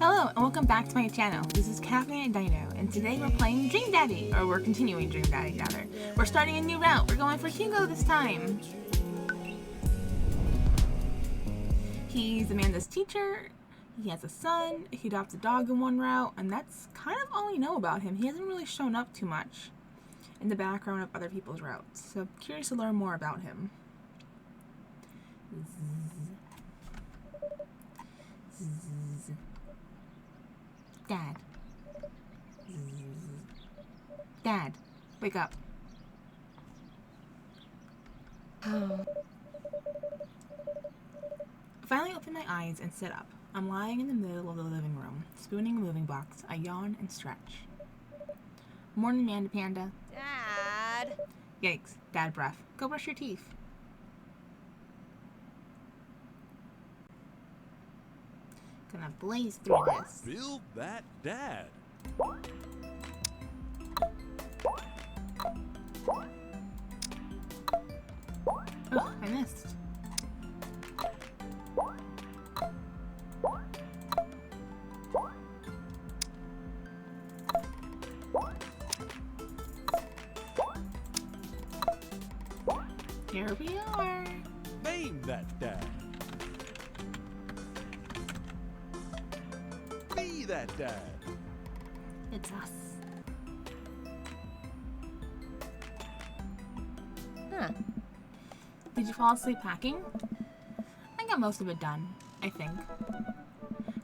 Hello and welcome back to my channel. This is Caffeine and Dino, and today we're playing Dream Daddy, or we're continuing Dream Daddy rather. We're starting a new route. We're going for Hugo this time. He's Amanda's teacher. He has a son. He adopts a dog in one route, and that's kind of all we know about him. He hasn't really shown up too much in the background of other people's routes, so I'm curious to learn more about him. Dad. Dad, wake up. I finally open my eyes and sit up. I'm lying in the middle of the living room, spooning a moving box. I yawn and stretch. Morning, Amanda Panda. Dad. Yikes, dad breath. Go brush your teeth. Gonna blaze through this. Build that dad. Ugh, I missed. Here we are. Name that dad. Be that dad. It's us. Huh. Did you fall asleep packing? I got most of it done, I think.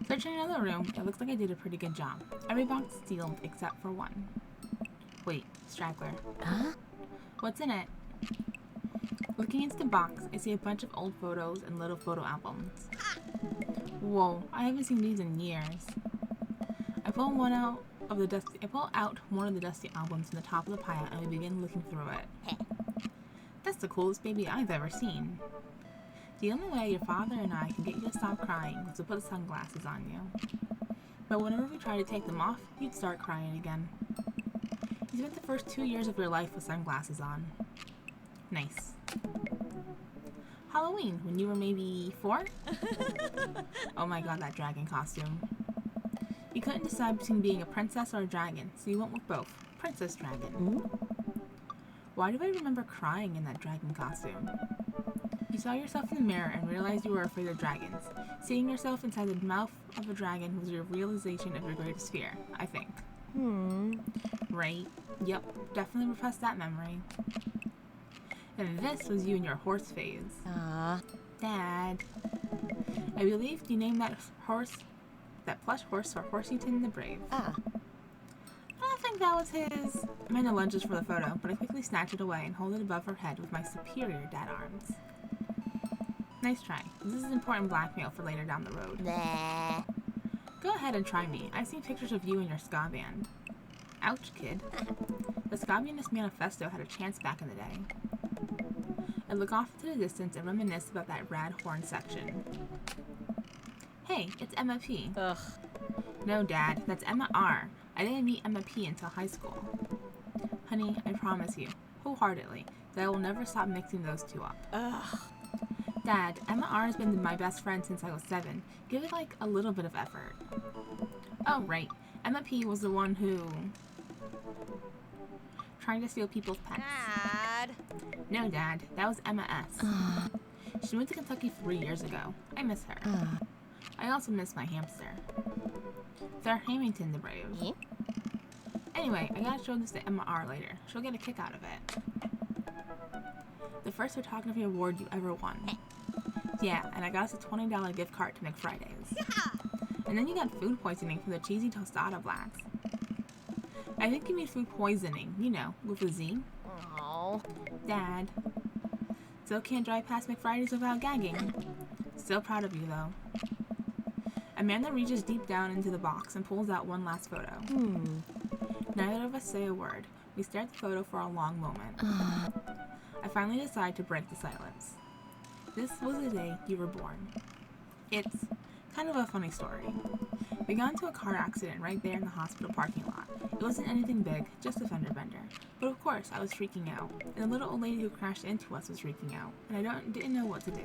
Searching another room, it looks like I did a pretty good job. Every box is sealed except for one. Wait, straggler. Huh? What's in it? Looking into the box, I see a bunch of old photos and little photo albums. Whoa, I haven't seen these in years. I pull out one of the dusty albums from the top of the pile and we begin looking through it. That's the coolest baby I've ever seen. The only way your father and I can get you to stop crying was to put sunglasses on you. But whenever we try to take them off, you'd start crying again. You spent the first 2 years of your life with sunglasses on. Nice. Halloween, when you were maybe 4? Oh my god, that dragon costume. You couldn't decide between being a princess or a dragon, so you went with both. Princess Dragon. Why do I remember crying in that dragon costume? You saw yourself in the mirror and realized you were afraid of dragons. Seeing yourself inside the mouth of a dragon was your realization of your greatest fear, I think. Right? Yep, definitely repressed that memory. And this was you in your horse phase. Dad. I believe you named that plush horse for Horsington the Brave. I don't think that was his. Amanda lunges for the photo, but I quickly snatch it away and hold it above her head with my superior dad arms. Nice try. This is important blackmail for later down the road. Nah. Go ahead and try me. I've seen pictures of you and your ska band. Ouch, kid. The Ska-Bandist Manifesto had a chance back in the day. I look off into the distance and reminisce about that rad horn section. Hey, it's Emma P. Ugh. No, Dad, that's Emma R. I didn't meet Emma P until high school. Honey, I promise you, wholeheartedly, that I will never stop mixing those two up. Ugh. Dad, Emma R has been my best friend since I was 7. Give it like a little bit of effort. Oh, right. Emma P was the one who trying to steal people's pets. Dad. No, Dad, that was Emma S. She moved to Kentucky 3 years ago. I miss her. I also miss my hamster. They're Hamilton the Brave. Anyway, I gotta show this to Emma R later. She'll get a kick out of it. The first photography award you ever won. Yeah, and I got us a $20 gift card to McFriday's. And then you got food poisoning from the cheesy tostada blacks. I think you mean food poisoning, you know, with a Z. Oh. Dad. Still can't drive past McFriday's without gagging. Still proud of you, though. Amanda reaches deep down into the box and pulls out one last photo. Neither of us say a word. We stare at the photo for a long moment. I finally decide to break the silence. This was the day you were born. It's kind of a funny story. We got into a car accident right there in the hospital parking lot. It wasn't anything big, just a fender bender. But of course, I was freaking out. And the little old lady who crashed into us was freaking out. And I didn't know what to do.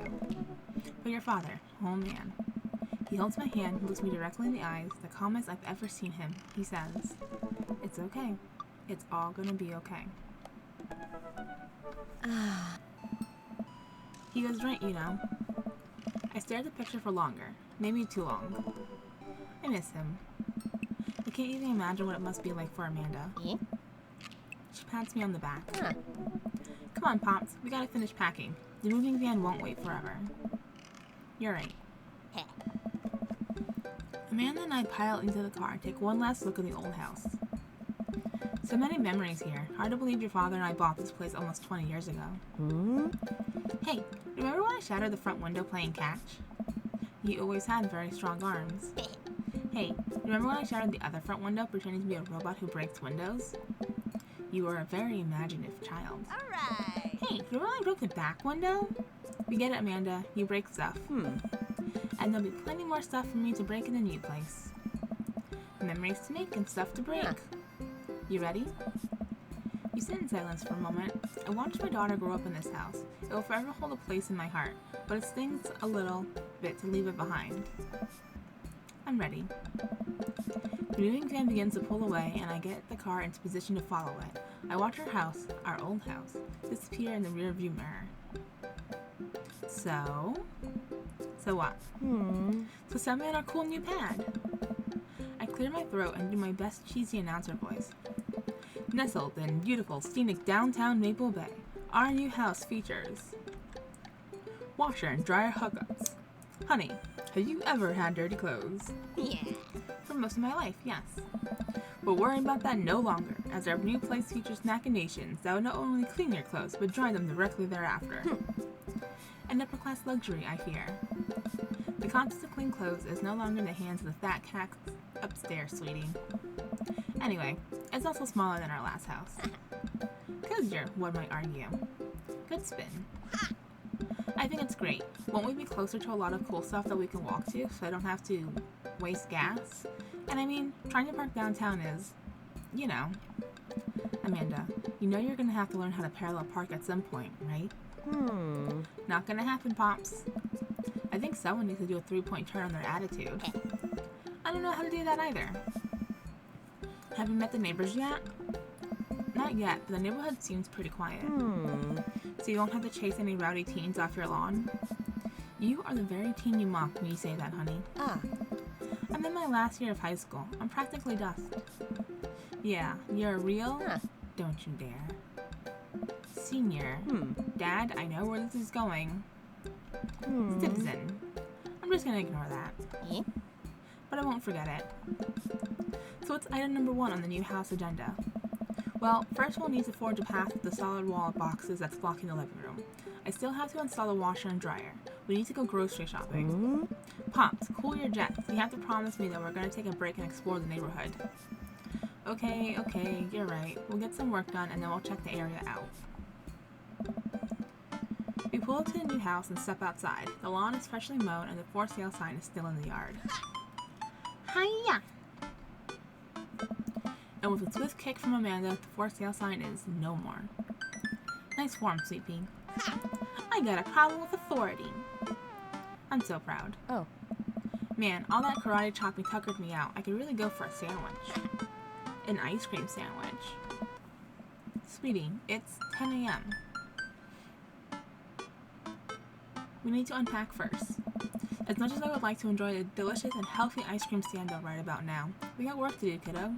But your father, oh man. He holds my hand, looks me directly in the eyes, the calmest I've ever seen him. He says, "It's okay. It's all gonna be okay." He was right, you know. I stare at the picture for longer, maybe too long. I miss him. I can't even imagine what it must be like for Amanda. Eh? She pats me on the back. Huh. Come on, Pops. We gotta finish packing. The moving van won't wait forever. You're right. Heh. Amanda and I pile into the car and take one last look at the old house. So many memories here. Hard to believe your father and I bought this place almost 20 years ago. Hey, remember when I shattered the front window playing catch? You always had very strong arms. Hey, remember when I shattered the other front window pretending to be a robot who breaks windows? You were a very imaginative child. All right. Hey, remember when I broke the back window? We get it, Amanda. You break stuff. And there'll be plenty more stuff for me to break in the new place. Memories to make and stuff to break. Huh. You ready? We sit in silence for a moment. I watched my daughter grow up in this house. It will forever hold a place in my heart, but it stings a little bit to leave it behind. I'm ready. The moving van begins to pull away, and I get the car into position to follow it. I watch our house, our old house, disappear in the rearview mirror. So what? So send me on our cool new pad. I clear my throat and do my best cheesy announcer voice. Nestled in beautiful, scenic downtown Maple Bay, our new house features washer and dryer hookups. Honey, have you ever had dirty clothes? Yeah. For most of my life, yes. But worry about that no longer, as our new place features machinations that will not only clean your clothes, but dry them directly thereafter. An upper-class luxury, I fear. The contest of clean clothes is no longer in the hands of the fat cats upstairs, sweetie. Anyway, it's also smaller than our last house. Cozier, one might argue. Good spin. I think it's great. Won't we be closer to a lot of cool stuff that we can walk to, so I don't have to waste gas? And I mean, trying to park downtown is, you know. Amanda, you know you're gonna have to learn how to parallel park at some point, right? Not gonna happen, Pops. I think someone needs to do a 3-point turn on their attitude. I don't know how to do that either. Have you met the neighbors yet? Not yet, but the neighborhood seems pretty quiet. So you won't have to chase any rowdy teens off your lawn? You are the very teen you mock when you say that, honey. I'm in my last year of high school. I'm practically dust. Yeah, you're a real... Don't you dare. Senior. Dad, I know where this is going. Citizen. I'm just gonna ignore that. Eh? But I won't forget it. So what's item number 1 on the new house agenda? Well, first we'll need to forge a path to the solid wall of boxes that's blocking the living room. I still have to install a washer and dryer. We need to go grocery shopping. Pops, cool your jets. You have to promise me that we're gonna take a break and explore the neighborhood. Okay, you're right. We'll get some work done and then we'll check the area out. We pull up to the new house and step outside. The lawn is freshly mown and the for sale sign is still in the yard. Hiya! And with a swift kick from Amanda, the for sale sign is no more. Nice form, Sweet Pea. I got a problem with authority. I'm so proud. Oh. Man, all that karate chopping tuckered me out. I could really go for a sandwich. An ice cream sandwich. Sweetie, it's 10 a.m. We need to unpack first. As much as I would like to enjoy a delicious and healthy ice cream stand-up right about now, we got work to do, kiddo.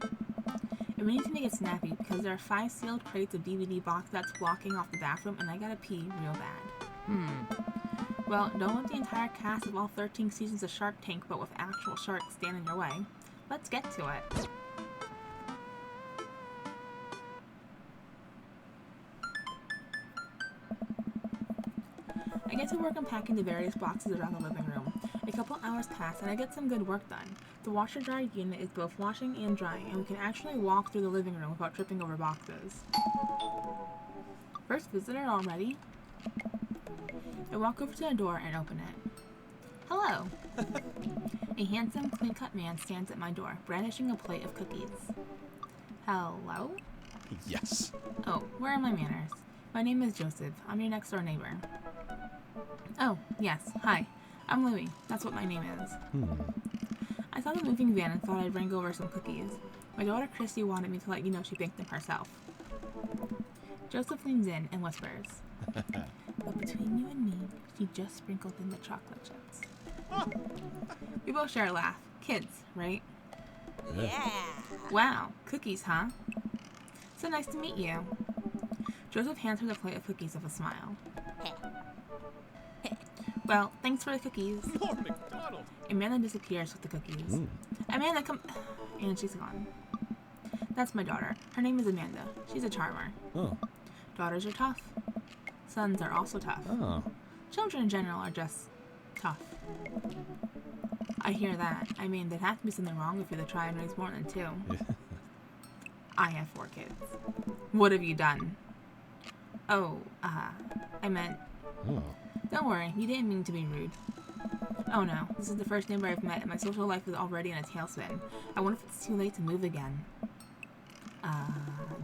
And we need to make it snappy because there are 5 sealed crates of DVD box sets blocking off the bathroom and I gotta pee real bad. Well, don't let the entire cast of all 13 seasons of Shark Tank but with actual sharks stand in your way. Let's get to it. I get to work unpacking the various boxes around the living room. A couple hours pass and I get some good work done. The washer-dryer unit is both washing and drying, and we can actually walk through the living room without tripping over boxes. First visitor already? I walk over to the door and open it. Hello! A handsome, clean-cut man stands at my door, brandishing a plate of cookies. Hello? Yes. Oh, where are my manners? My name is Joseph. I'm your next-door neighbor. Oh, yes. Hi. I'm Louie. That's what my name is. I saw the moving van and thought I'd bring over some cookies. My daughter Christy wanted me to let you know she baked them herself. Joseph leans in and whispers, but between you and me, she just sprinkled in the chocolate chips. We both share a laugh. Kids, right? Yeah. Wow, cookies, huh? So nice to meet you. Joseph hands her the plate of cookies with a smile. Well, thanks for the cookies. More McDonald. Amanda disappears with the cookies. Amanda, come... And she's gone. That's my daughter. Her name is Amanda. She's a charmer. Oh. Daughters are tough. Sons are also tough. Oh. Children in general are just tough. I hear that. I mean, there'd have to be something wrong if you to try and raise more than two. I have 4 kids. What have you done? Oh, I meant... Oh. Don't worry, you didn't mean to be rude. Oh no, this is the first neighbor I've met and my social life is already in a tailspin. I wonder if it's too late to move again.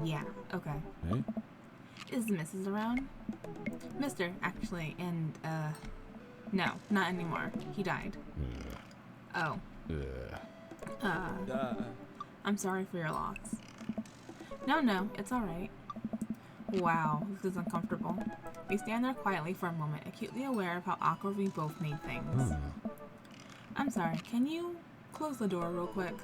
Yeah, okay. Hey? Is the missus around? Mister, actually, and, no, not anymore. He died. Oh. I'm sorry for your loss. No, it's alright. Wow, this is uncomfortable. We stand there quietly for a moment, acutely aware of how awkward we both made things. I'm sorry, can you close the door real quick?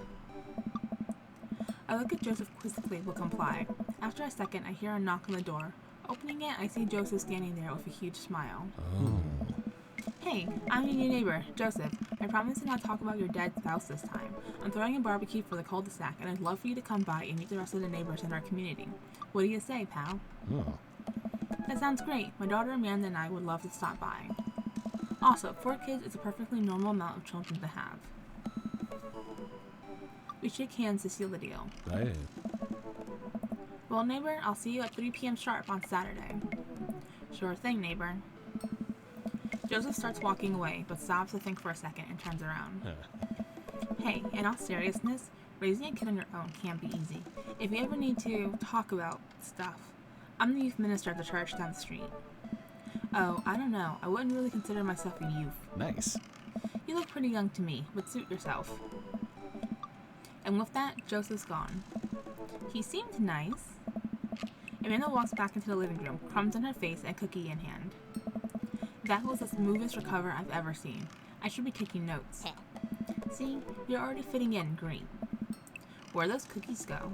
I look at Joseph quizzically but comply. After a second, I hear a knock on the door. Opening it, I see Joseph standing there with a huge smile. Oh. Hey, I'm your new neighbor, Joseph. I promise to not talk about your dead spouse this time. I'm throwing a barbecue for the cul-de-sac, and I'd love for you to come by and meet the rest of the neighbors in our community. What do you say, pal? Oh. That sounds great. My daughter Amanda and I would love to stop by. Also, 4 kids is a perfectly normal amount of children to have. We shake hands to seal the deal. Hey. Well, neighbor, I'll see you at 3 p.m. sharp on Saturday. Sure thing, neighbor. Joseph starts walking away, but stops to think for a second and turns around. Hey, in all seriousness, raising a kid on your own can't be easy. If you ever need to talk about stuff, I'm the youth minister at the church down the street. Oh, I don't know. I wouldn't really consider myself a youth. Nice. You look pretty young to me, but suit yourself. And with that, Joseph's gone. He seemed nice. Amanda walks back into the living room, crumbs on her face and cookie in hand. That was the smoothest recover I've ever seen. I should be taking notes. See, you're already fitting in great. Where'd those cookies go?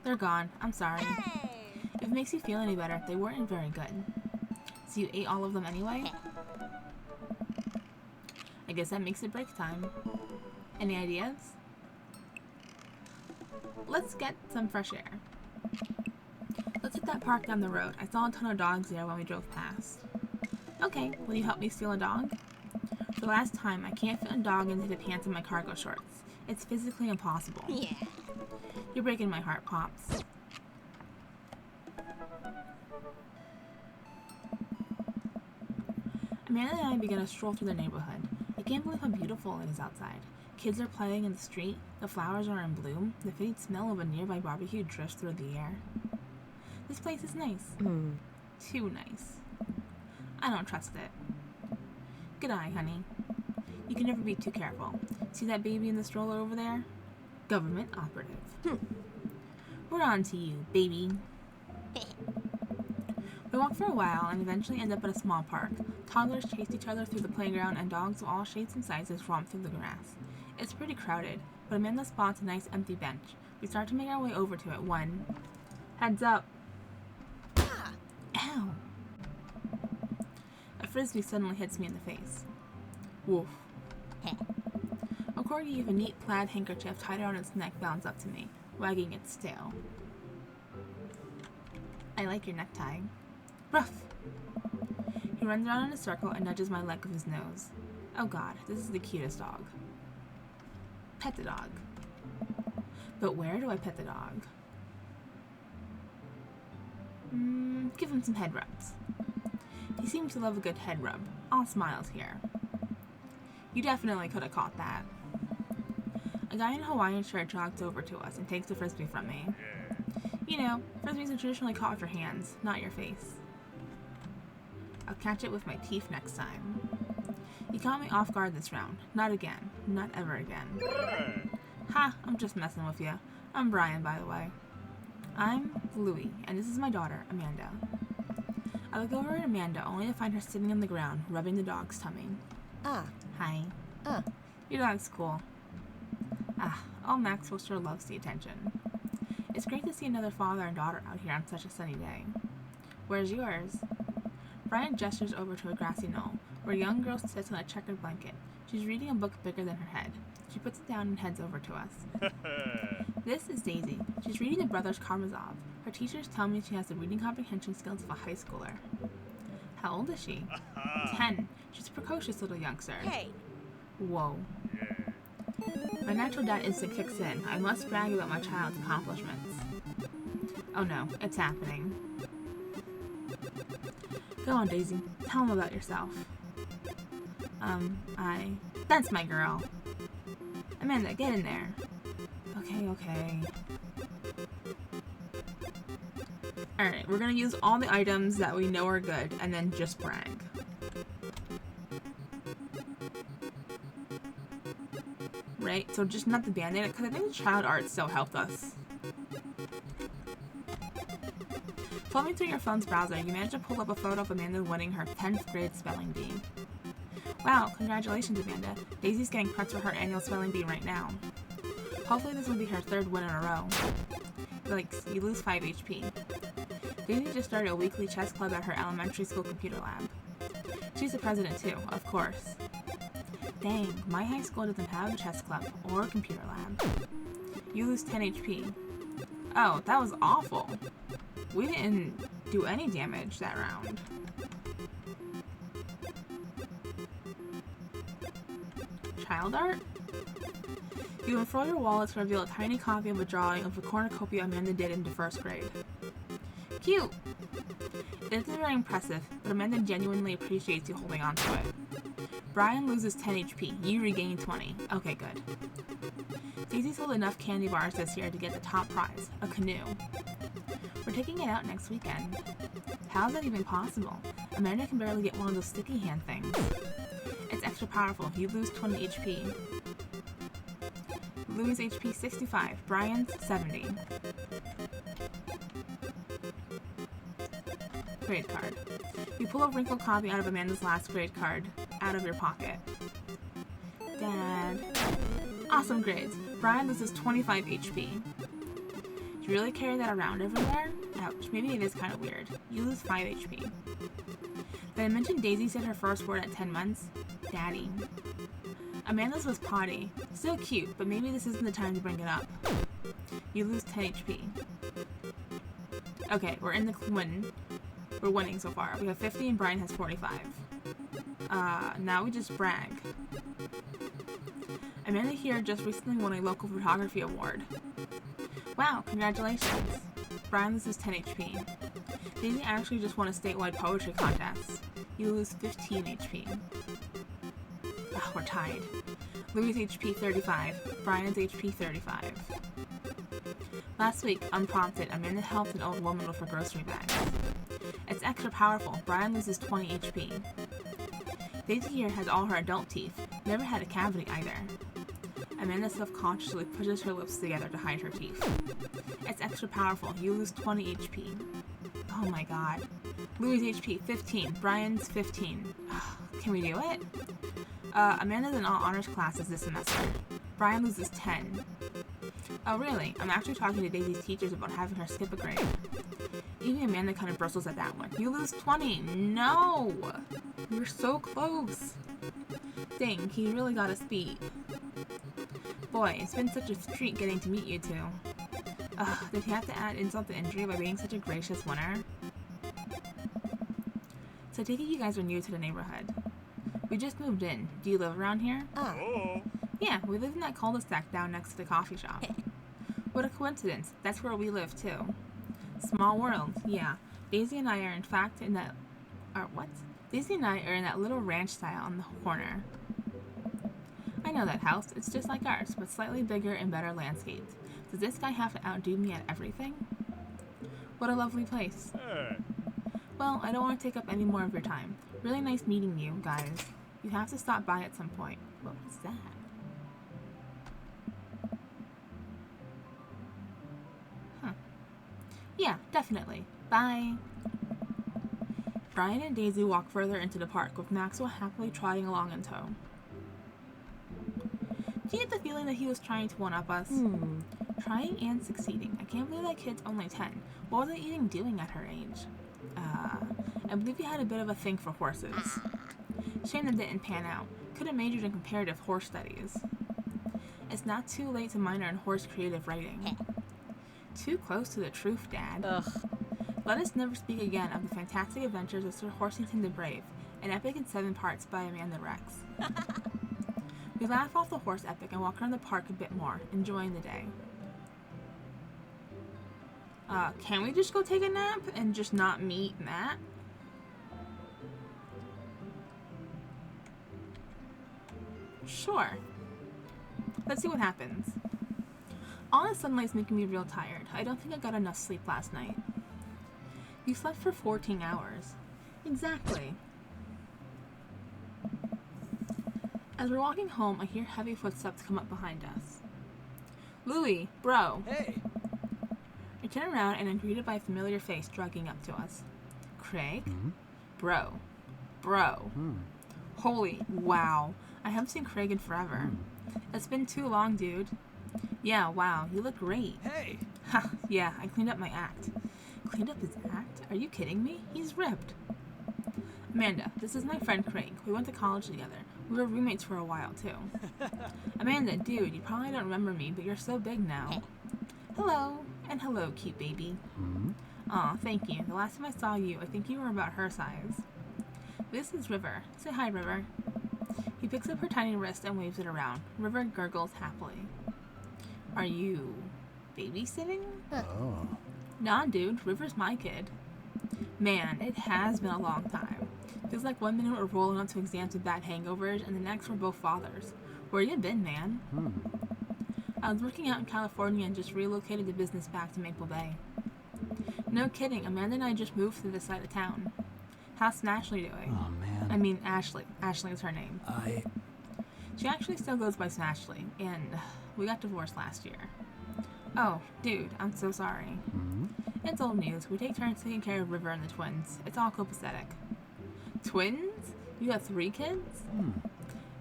They're gone. I'm sorry. Hey. If it makes you feel any better, they weren't very good. So you ate all of them anyway? I guess that makes it break time. Any ideas? Let's get some fresh air. Let's hit that park down the road. I saw a ton of dogs there when we drove past. Okay, will you help me steal a dog? For the last time, I can't fit a dog into the pants of my cargo shorts. It's physically impossible. Yeah. You're breaking my heart, Pops. Amanda and I begin a stroll through the neighborhood. I can't believe how beautiful it is outside. Kids are playing in the street, the flowers are in bloom, the faint smell of a nearby barbecue drifts through the air. This place is nice. Too nice. I don't trust it. Good eye, honey. You can never be too careful. See that baby in the stroller over there? Government operative. We're on to you, baby. We walk for a while and eventually end up at a small park. Toddlers chase each other through the playground and dogs of all shapes and sizes romp through the grass. It's pretty crowded, but Amanda spots a nice empty bench. We start to make our way over to it when... Heads up! Ow! A frisbee suddenly hits me in the face. Woof. A corgi with a neat plaid handkerchief tied around its neck bounds up to me, wagging its tail. I like your necktie. Ruff! He runs around in a circle and nudges my leg with his nose. Oh god, this is the cutest dog. Pet the dog. But where do I pet the dog? Give him some head rubs. He seems to love a good head rub. All smiles here. You definitely could have caught that. A guy in a Hawaiian shirt jogs over to us and takes the frisbee from me. You know, frisbees are traditionally caught with your hands, not your face. I'll catch it with my teeth next time. You caught me off guard this round. Not again. Not ever again. Ha! I'm just messing with you. I'm Brian, by the way. I'm Louie, and this is my daughter, Amanda. I look over at Amanda, only to find her sitting on the ground, rubbing the dog's tummy. Ah. Hi. Your dog's cool. All Maxwell sure loves the attention. It's great to see another father and daughter out here on such a sunny day. Where's yours? Brian gestures over to a grassy knoll, where a young girl sits on a checkered blanket. She's reading a book bigger than her head. She puts it down and heads over to us. This is Daisy. She's reading the Brothers Karamazov. Her teachers tell me she has the reading comprehension skills of a high schooler. How old is she? 10. She's a precocious little youngster. Hey. Whoa. My natural dad instinct kicks in. I must brag about my child's accomplishments. Oh no, it's happening. Go on, Daisy. Tell them about yourself. That's my girl. Amanda, get in there. Okay. Alright, we're gonna use all the items that we know are good, and then just brag. Right? So just not the band-aid, because I think the child art still helped us. Flipping through your phone's browser, you managed to pull up a photo of Amanda winning her 10th grade spelling bee. Wow, congratulations, Amanda. Daisy's getting prepped for her annual spelling bee right now. Hopefully this will be her 3rd win in a row. You lose 5 HP. Daisy just started a weekly chess club at her elementary school computer lab. She's the president too, of course. Dang, my high school doesn't have a chess club or a computer lab. You lose 10 HP. Oh, that was awful. We didn't do any damage that round. Child art? You unfurl your wallet to reveal a tiny copy of a drawing of the cornucopia Amanda did in the 1st grade. Cute! It isn't very impressive, but Amanda genuinely appreciates you holding on to it. Brian loses 10 HP. You regain 20. Okay, good. Daisy sold enough candy bars this year to get the top prize, a canoe. We're taking it out next weekend. How is that even possible? Amanda can barely get one of those sticky hand things. It's extra powerful. You lose 20 HP. Louis' HP 65. Brian's 70. Grade card. You pull a wrinkled copy out of Amanda's last grade card out of your pocket. Dad. Awesome grades. Brian loses 25 HP. Do you really carry that around everywhere? Ouch, maybe it is kind of weird. You lose 5 HP. Did I mention Daisy said her first word at 10 months? Daddy. Amanda's was potty. Still cute, but maybe this isn't the time to bring it up. You lose 10 HP. Okay, we're in the win. We're winning so far. We have 50 and Brian has 45. Now we just brag. Amanda here just recently won a local photography award. Wow, congratulations. Brian loses 10 HP. Daisy actually just won a statewide poetry contest. You lose 15 HP. We're tied. Louis' HP 35, Brian's HP 35. Last week, unprompted, Amanda helped an old woman with her grocery bags. It's extra powerful. Brian loses 20 HP. Daisy here has all her adult teeth. Never had a cavity either. Amanda self-consciously pushes her lips together to hide her teeth. It's extra powerful. You lose 20 HP. Oh my god. Louis' HP 15, Brian's 15. Can we do it? Amanda's in all honors classes this semester. Brian loses 10. Oh really? I'm actually talking to Daisy's teachers about having her skip a grade. Even Amanda kind of bristles at that one. You lose 20! No! You're so close! Dang, he really got us beat. Boy, it's been such a treat getting to meet you two. Did he have to add insult to injury by being such a gracious winner? So I take it you guys are new to the neighborhood. We just moved in. Do you live around here? Oh. Yeah, we live in that cul-de-sac down next to the coffee shop. What a coincidence. That's where we live, too. Small world, yeah. Daisy and I are in fact in that... Daisy and I are in that little ranch style on the corner. I know that house. It's just like ours, but slightly bigger and better landscaped. Does this guy have to outdo me at everything? What a lovely place. Hey. Well, I don't want to take up any more of your time. Really nice meeting you, guys. You have to stop by at some point. What was that? Huh. Yeah, definitely. Bye. Brian and Daisy walk further into the park, with Maxwell happily trotting along in tow. Do you get the feeling that he was trying to one-up us? Trying and succeeding. I can't believe that kid's only 10. What was I even doing at her age? I believe he had a bit of a thing for horses. Shame that didn't pan out. Could have majored in comparative horse studies. It's not too late to minor in horse creative writing. Too close to the truth, Dad. Ugh. Let us never speak again of the fantastic adventures of Sir Horsington the Brave, an epic in 7 parts by Amanda Rex. We laugh off the horse epic and walk around the park a bit more, enjoying the day. Can we just go take a nap and just not meet Matt? Sure. Let's see what happens. All the sunlight's making me real tired. I don't think I got enough sleep last night. You slept for 14 hours. Exactly. As we're walking home, I hear heavy footsteps come up behind us. Louie, bro. Hey! I turn around and I'm greeted by a familiar face jogging up to us. Craig? Hmm? Bro. Holy wow. I haven't seen Craig in forever. It's been too long, dude. Yeah, wow, you look great. Hey! Ha, yeah, I cleaned up my act. Cleaned up his act? Are you kidding me? He's ripped. Amanda, this is my friend Craig. We went to college together. We were roommates for a while, too. Amanda, dude, you probably don't remember me, but you're so big now. Hello. And hello, cute baby. Aw, thank you. The last time I saw you, I think you were about her size. This is River. Say hi, River. He picks up her tiny wrist and waves it around. River gurgles happily. Are you babysitting? Oh. Nah, dude. River's my kid. Man, it has been a long time. Feels like 1 minute we're rolling up to exams with bad hangovers, and the next we're both fathers. Where you been, man? I was working out in California and just relocated the business back to Maple Bay. No kidding, Amanda and I just moved to this side of town. How's Ashley doing? Oh, man. I mean, Ashley. Ashley is her name. She actually still goes by Smashley, and we got divorced last year. Oh, dude, I'm so sorry. It's old news. We take turns taking care of River and the twins. It's all copacetic. Twins? You got 3 kids?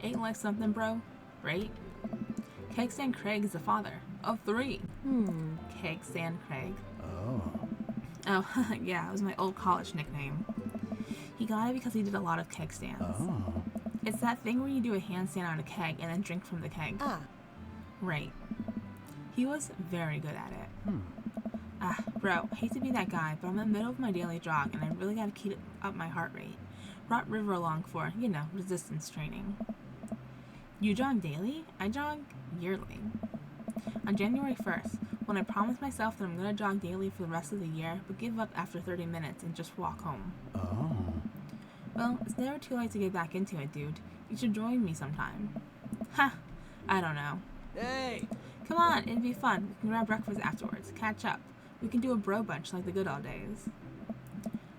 Ain't like something, bro. Right? Kegstand Craig is the father of 3. Kegstand Craig. Oh, yeah, it was my old college nickname. He got it because he did a lot of keg stands. It's that thing where you do a handstand on a keg and then drink from the keg. Right. He was very good at it. Bro, hate to be that guy, but I'm in the middle of my daily jog and I really gotta keep up my heart rate. Brought River along for, you know, resistance training. You jog daily? I jog yearly. On January 1st, when I promised myself that I'm gonna jog daily for the rest of the year, but give up after 30 minutes and just walk home. Well, it's never too late to get back into it, dude. You should join me sometime. Ha! I don't know. Hey! Come on, it'd be fun. We can grab breakfast afterwards, catch up. We can do a bro bunch like the good old days.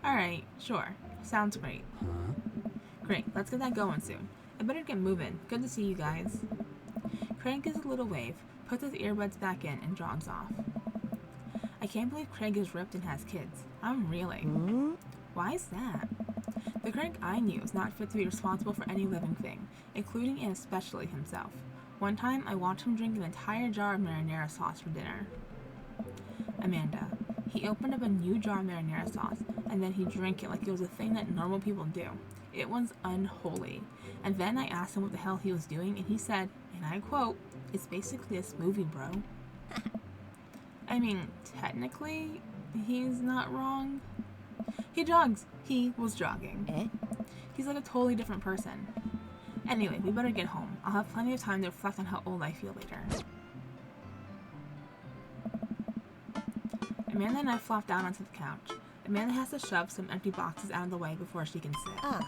Alright, sure. Sounds great. Great, let's get that going soon. I better get moving. Good to see you guys. Craig gives a little wave, puts his earbuds back in, and jogs off. I can't believe Craig is ripped and has kids. I'm reeling. Why is that? The Craig I knew is not fit to be responsible for any living thing, including and especially himself. One time, I watched him drink an entire jar of marinara sauce for dinner. Amanda. He opened up a new jar of marinara sauce, and then he drank it like it was a thing that normal people do. It was unholy. And then I asked him what the hell he was doing, and he said, and I quote, "It's basically a smoothie, bro." I mean, technically, he's not wrong. He jogs. He was jogging. He's like a totally different person. Anyway, we better get home. I'll have plenty of time to reflect on how old I feel later. Amanda and I flop down onto the couch. Amanda has to shove some empty boxes out of the way before she can sit.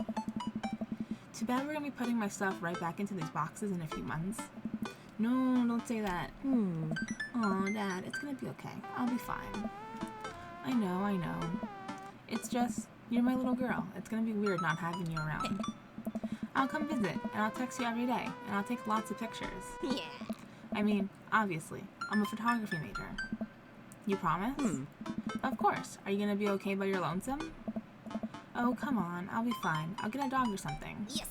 Too bad we're gonna be putting my stuff right back into these boxes in a few months. No, don't say that. Aw, Dad, it's gonna be okay. I'll be fine. I know. It's just, you're my little girl. It's gonna be weird not having you around. I'll come visit, and I'll text you every day, and I'll take lots of pictures. Yeah. I mean, obviously, I'm a photography major. You promise? Of course. Are you gonna be okay by your lonesome? Oh, come on. I'll be fine. I'll get a dog or something. Yes.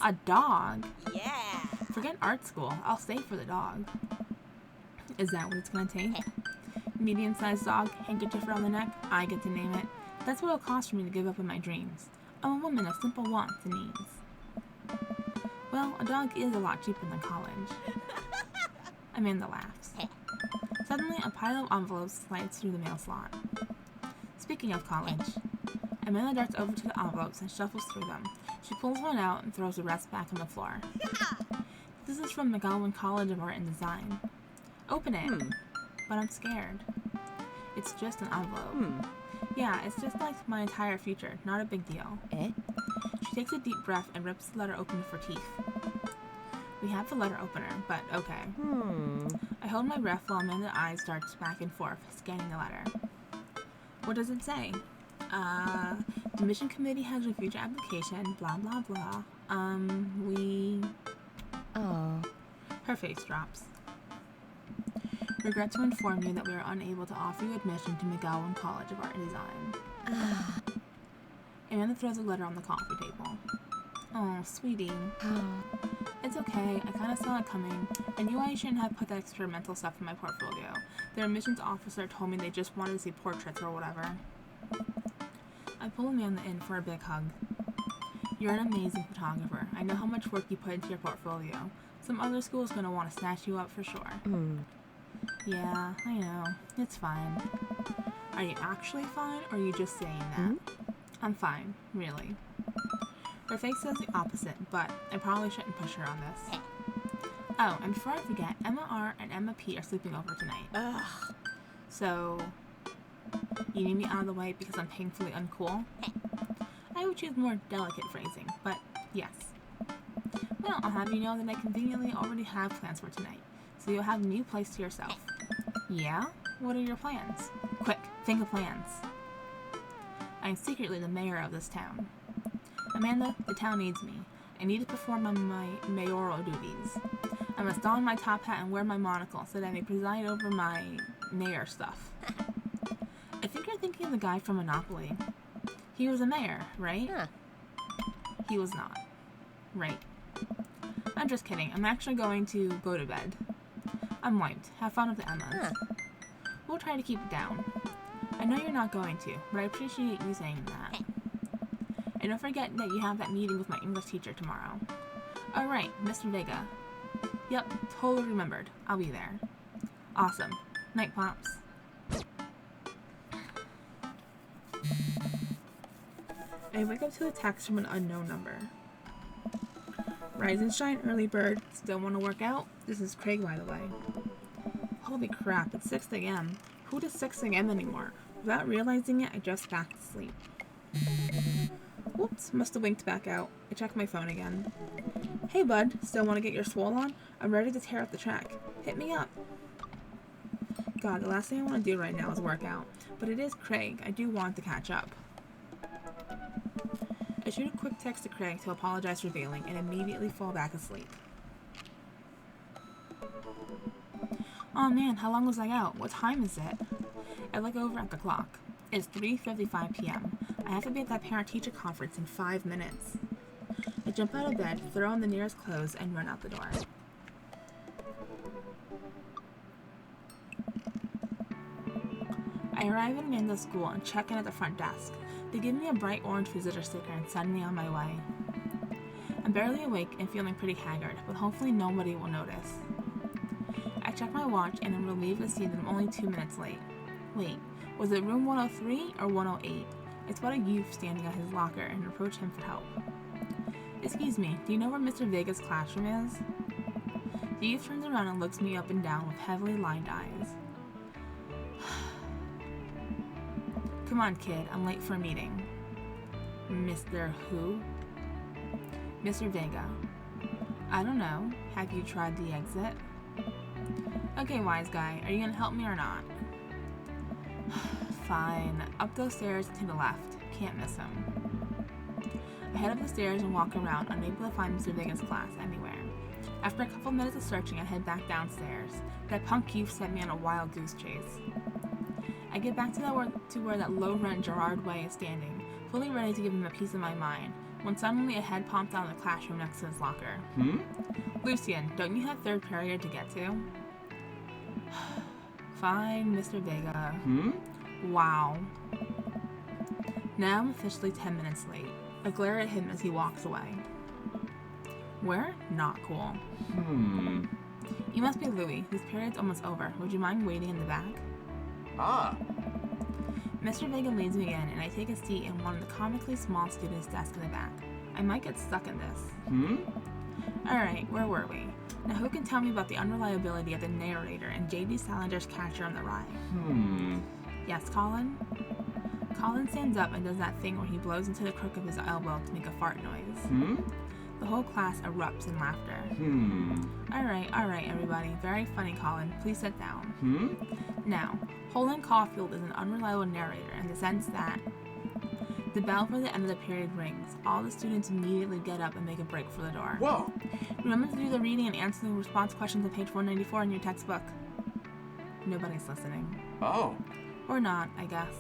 A dog? Yeah. Forget art school. I'll stay for the dog. Is that what it's gonna take? Medium-sized dog, handkerchief around the neck, I get to name it. That's what it'll cost for me to give up on my dreams. I'm a woman of simple wants and needs. Well, a dog is a lot cheaper than college. Amanda laughs. Suddenly, a pile of envelopes slides through the mail slot. Speaking of college, Amanda darts over to the envelopes and shuffles through them. She pulls one out and throws the rest back on the floor. This is from McGowan College of Art and Design. Open it. But I'm scared. It's just an envelope. Yeah, it's just like my entire future. Not a big deal. She takes a deep breath and rips the letter open with her teeth. We have the letter opener, but okay. I hold my breath while Amanda's eyes darts back and forth, scanning the letter. What does it say? The mission committee has reviewed your application, blah blah blah. Her face drops. Regret to inform you that we are unable to offer you admission to McGowan College of Art and Design. Amanda throws a letter on the coffee table. Oh, sweetie. It's okay, I kind of saw it coming. I knew I shouldn't have put that experimental stuff in my portfolio. Their admissions officer told me they just wanted to see portraits or whatever. I pull Amanda in for a big hug. You're an amazing photographer. I know how much work you put into your portfolio. Some other school's gonna want to snatch you up for sure. Yeah, I know. It's fine. Are you actually fine, or are you just saying that? I'm fine, really. Her face says the opposite, but I probably shouldn't push her on this. Oh, and before I forget, Emma R. and Emma P. are sleeping over tonight. So, you need me out of the way because I'm painfully uncool? I would choose more delicate phrasing, but yes. Well, I'll have you know that I conveniently already have plans for tonight, so you'll have a new place to yourself. Yeah? What are your plans? Quick, think of plans. I'm secretly the mayor of this town. Amanda, the town needs me. I need to perform my mayoral duties. I must don my top hat and wear my monocle so that I may preside over my mayor stuff. I think you're thinking of the guy from Monopoly. He was a mayor, right? He was not. Right. I'm just kidding. I'm actually going to go to bed. I'm wiped. Have fun with the Emmas. We'll try to keep it down. I know you're not going to, but I appreciate you saying that. And don't forget that you have that meeting with my English teacher tomorrow. Oh right, Mr. Vega. Yep, totally remembered. I'll be there. Awesome. Night, Pops. I wake up to a text from an unknown number. Rise and shine, early bird. Still want to work out? This is Craig, by the way. Holy crap, it's 6 a.m. Who does 6 a.m. anymore? Without realizing it, I just back to sleep. Whoops, must have winked back out. I check my phone again. Hey bud, still want to get your swole on? I'm ready to tear up the track. Hit me up. God, the last thing I want to do right now is work out. But it is Craig. I do want to catch up. I shoot a quick text to Craig to apologize for bailing and immediately fall back asleep. Oh man, how long was I out? What time is it? I look over at the clock. It's 3:55 p.m. I have to be at that parent-teacher conference in 5 minutes. I jump out of bed, throw on the nearest clothes, and run out the door. I arrive at Amanda's school and check in at the front desk. They give me a bright orange visitor sticker and send me on my way. I'm barely awake and feeling pretty haggard, but hopefully nobody will notice. I check my watch and am relieved to see that I'm only 2 minutes late. Wait, was it room 103 or 108? I spot a youth standing at his locker and approach him for help. Excuse me, do you know where Mr. Vega's classroom is? The youth turns around and looks me up and down with heavily lined eyes. Come on, kid, I'm late for a meeting. Mr. Who? Mr. Vega. I don't know. Have you tried the exit? Okay, wise guy, are you gonna help me or not? Fine. Up those stairs to the left. Can't miss him. I head up the stairs and walk around, unable to find Mr. Vega's class anywhere. After a couple minutes of searching, I head back downstairs. That punk youth sent me on a wild goose chase. I get back to where that low-rent Gerard Way is standing, fully ready to give him a piece of my mind, when suddenly a head popped out of the classroom next to his locker. Lucian, don't you have third period to get to? Fine, Mr. Vega. Wow. Now I'm officially 10 minutes late. I glare at him as he walks away. We're not cool. You must be Louis. This period's almost over. Would you mind waiting in the back? Ah. Mr. Vega leads me in, and I take a seat in one of the comically small students' desks in the back. I might get stuck in this. Alright, where were we? Now who can tell me about the unreliability of the narrator and J.D. Salinger's Catcher in the Rye? Yes, Colin? Colin stands up and does that thing where he blows into the crook of his elbow to make a fart noise. The whole class erupts in laughter. Alright, everybody. Very funny, Colin. Please sit down. Now, Holden Caulfield is an unreliable narrator in the sense that the bell for the end of the period rings. All the students immediately get up and make a break for the door. Whoa. Remember to do the reading and answer the response questions on page 494 in your textbook. Nobody's listening. Oh. Or not, I guess.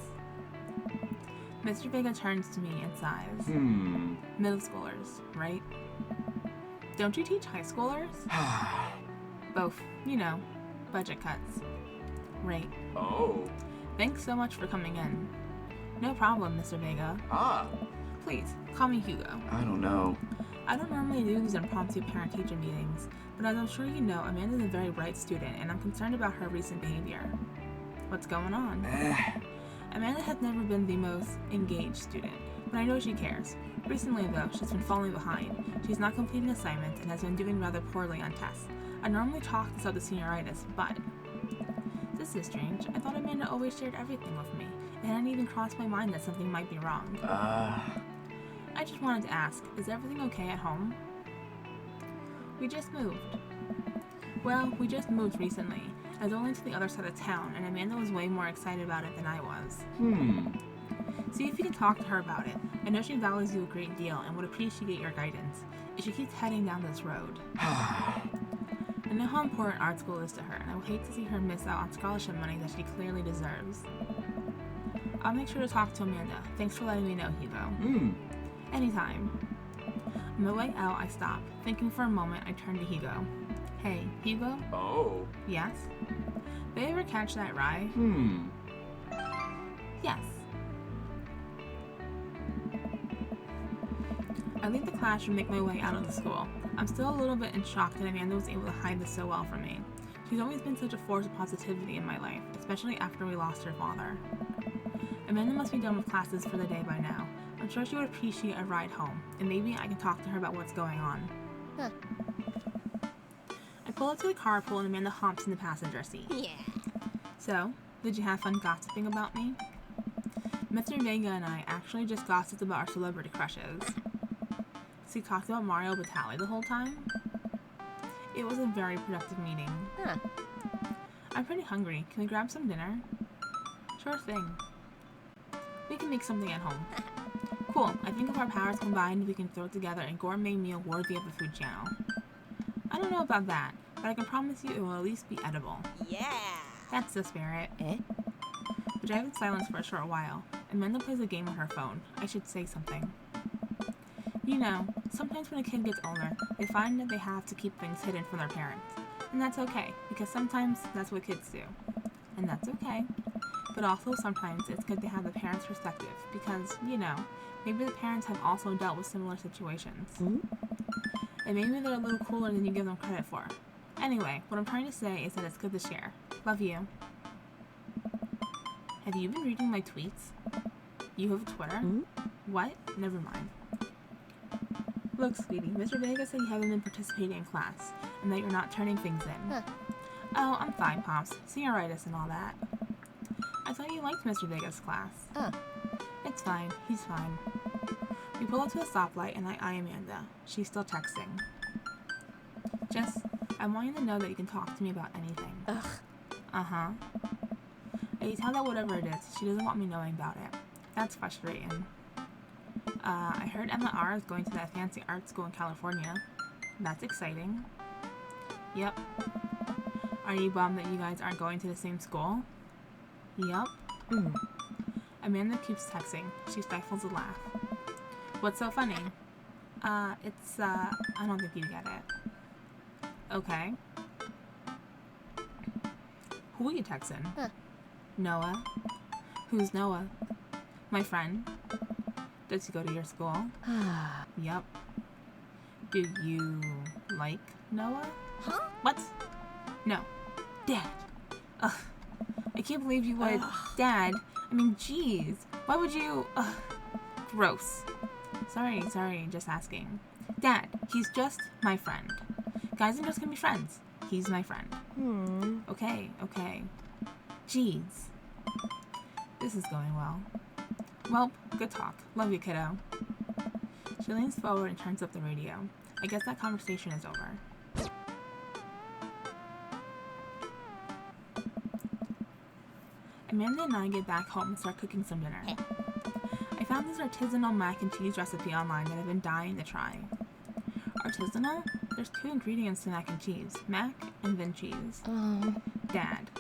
Mr. Vega turns to me and sighs. Middle schoolers, right? Don't you teach high schoolers? Both. You know, budget cuts. Right. Oh. Thanks so much for coming in. No problem, Mr. Vega. Ah. Please, call me Hugo. I don't know. I don't normally do these impromptu parent-teacher meetings, but as I'm sure you know, Amanda's a very bright student, and I'm concerned about her recent behavior. What's going on? Amanda has never been the most engaged student, but I know she cares. Recently, though, she's been falling behind. She's not completing assignments and has been doing rather poorly on tests. I normally chalk this up to senioritis, but this is strange. I thought Amanda always shared everything with me. It hadn't even crossed my mind that something might be wrong. I just wanted to ask, is everything okay at home? We just moved. Well, we just moved recently. I was only to the other side of town, and Amanda was way more excited about it than I was. See if you can talk to her about it. I know she values you a great deal and would appreciate your guidance if she keeps heading down this road. I know how important art school is to her, and I would hate to see her miss out on scholarship money that she clearly deserves. I'll make sure to talk to Amanda. Thanks for letting me know, Hugo. Anytime. On my way out, I stop. Thinking for a moment, I turn to Hugo. Hey, Hugo? Oh. Yes? Did you ever catch that rye? Yes. I leave the classroom and make my way out of the school. I'm still a little bit in shock that Amanda was able to hide this so well from me. She's always been such a force of positivity in my life, especially after we lost her father. Amanda must be done with classes for the day by now. I'm sure she would appreciate a ride home, and maybe I can talk to her about what's going on. I pull up to the carpool and Amanda hops in the passenger seat. Yeah. So, did you have fun gossiping about me? Mr. Vega and I actually just gossiped about our celebrity crushes. So you talked about Mario Batali the whole time? It was a very productive meeting. I'm pretty hungry. Can we grab some dinner? Sure thing. We can make something at home. Cool. I think if our powers combined, we can throw together a gourmet meal worthy of the Food Channel. I don't know about that, but I can promise you it will at least be edible. Yeah. That's the spirit. We drive in silence for a short while. Amanda plays a game on her phone. I should say something. You know, sometimes when a kid gets older, they find that they have to keep things hidden from their parents. And that's okay, because sometimes that's what kids do. And that's okay. But also sometimes it's good to have the parents' perspective, because, you know, maybe the parents have also dealt with similar situations. And maybe they're a little cooler than you give them credit for. Anyway, what I'm trying to say is that it's good to share. Love you. Have you been reading my tweets? You have Twitter? What? Never mind. Look, sweetie, Mr. Vega said you haven't been participating in class, and that you're not turning things in. Oh, I'm fine, Pops. Senioritis and all that. I thought you liked Mr. Vega's class. It's fine. He's fine. We pull up to a stoplight, and I eye Amanda. She's still texting. Jess, I want you to know that you can talk to me about anything. Uh-huh. I can tell that whatever it is, she doesn't want me knowing about it. That's frustrating. I heard Emma R is going to that fancy art school in California. That's exciting. Yep. Are you bummed that you guys aren't going to the same school? Yup. Amanda keeps texting. She stifles a laugh. What's so funny? I don't think you get it. Okay. Who are you texting? Huh. Noah. Who's Noah? My friend. Does he go to your school? Yup. Do you like Noah? Huh? What? No. Dad. Ugh. I can't believe you would. Dad. I mean, jeez. Why would you? Ugh. Gross. Sorry, just asking. Dad, he's just my friend. Guys are just gonna be friends. He's my friend. Okay. Jeez. This is going well. Well, good talk. Love you, kiddo. She leans forward and turns up the radio. I guess that conversation is over. Amanda and I get back home and start cooking some dinner. I found this artisanal mac and cheese recipe online that I've been dying to try. Artisanal? There's 2 ingredients to mac and cheese. Mac and then cheese. Dad,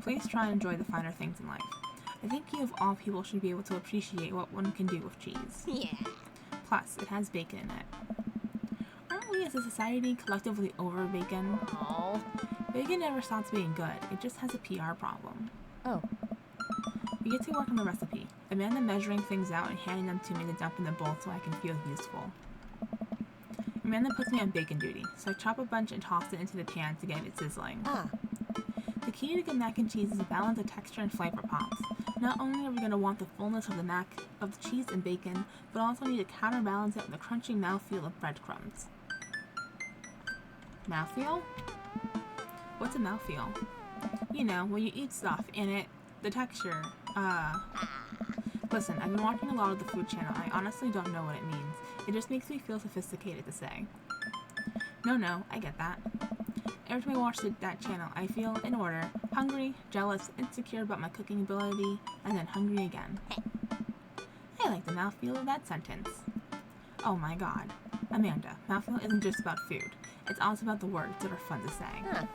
please try and enjoy the finer things in life. I think you of all people should be able to appreciate what one can do with cheese. Yeah. Plus, it has bacon in it. Aren't we as a society collectively over bacon? Oh. Bacon never stops being good. It just has a PR problem. Oh. We get to work on the recipe. Amanda measuring things out and handing them to me to dump in the bowl so I can feel useful. Amanda puts me on bacon duty, so I chop a bunch and toss it into the pan to get it sizzling. The key to good mac and cheese is a balance of texture and flavor pops. Not only are we going to want the fullness of the cheese and bacon, but also need to counterbalance it with the crunchy mouthfeel of breadcrumbs. Mouthfeel? What's a mouthfeel? You know, when you eat stuff and the texture, Listen, I've been watching a lot of the Food Channel. I honestly don't know what it means. It just makes me feel sophisticated to say. No, I get that. Every time I watch that channel, I feel in order, hungry, jealous, insecure about my cooking ability, and then hungry again. I like the mouthfeel of that sentence. Oh my god. Amanda, mouthfeel isn't just about food. It's also about the words that are fun to say.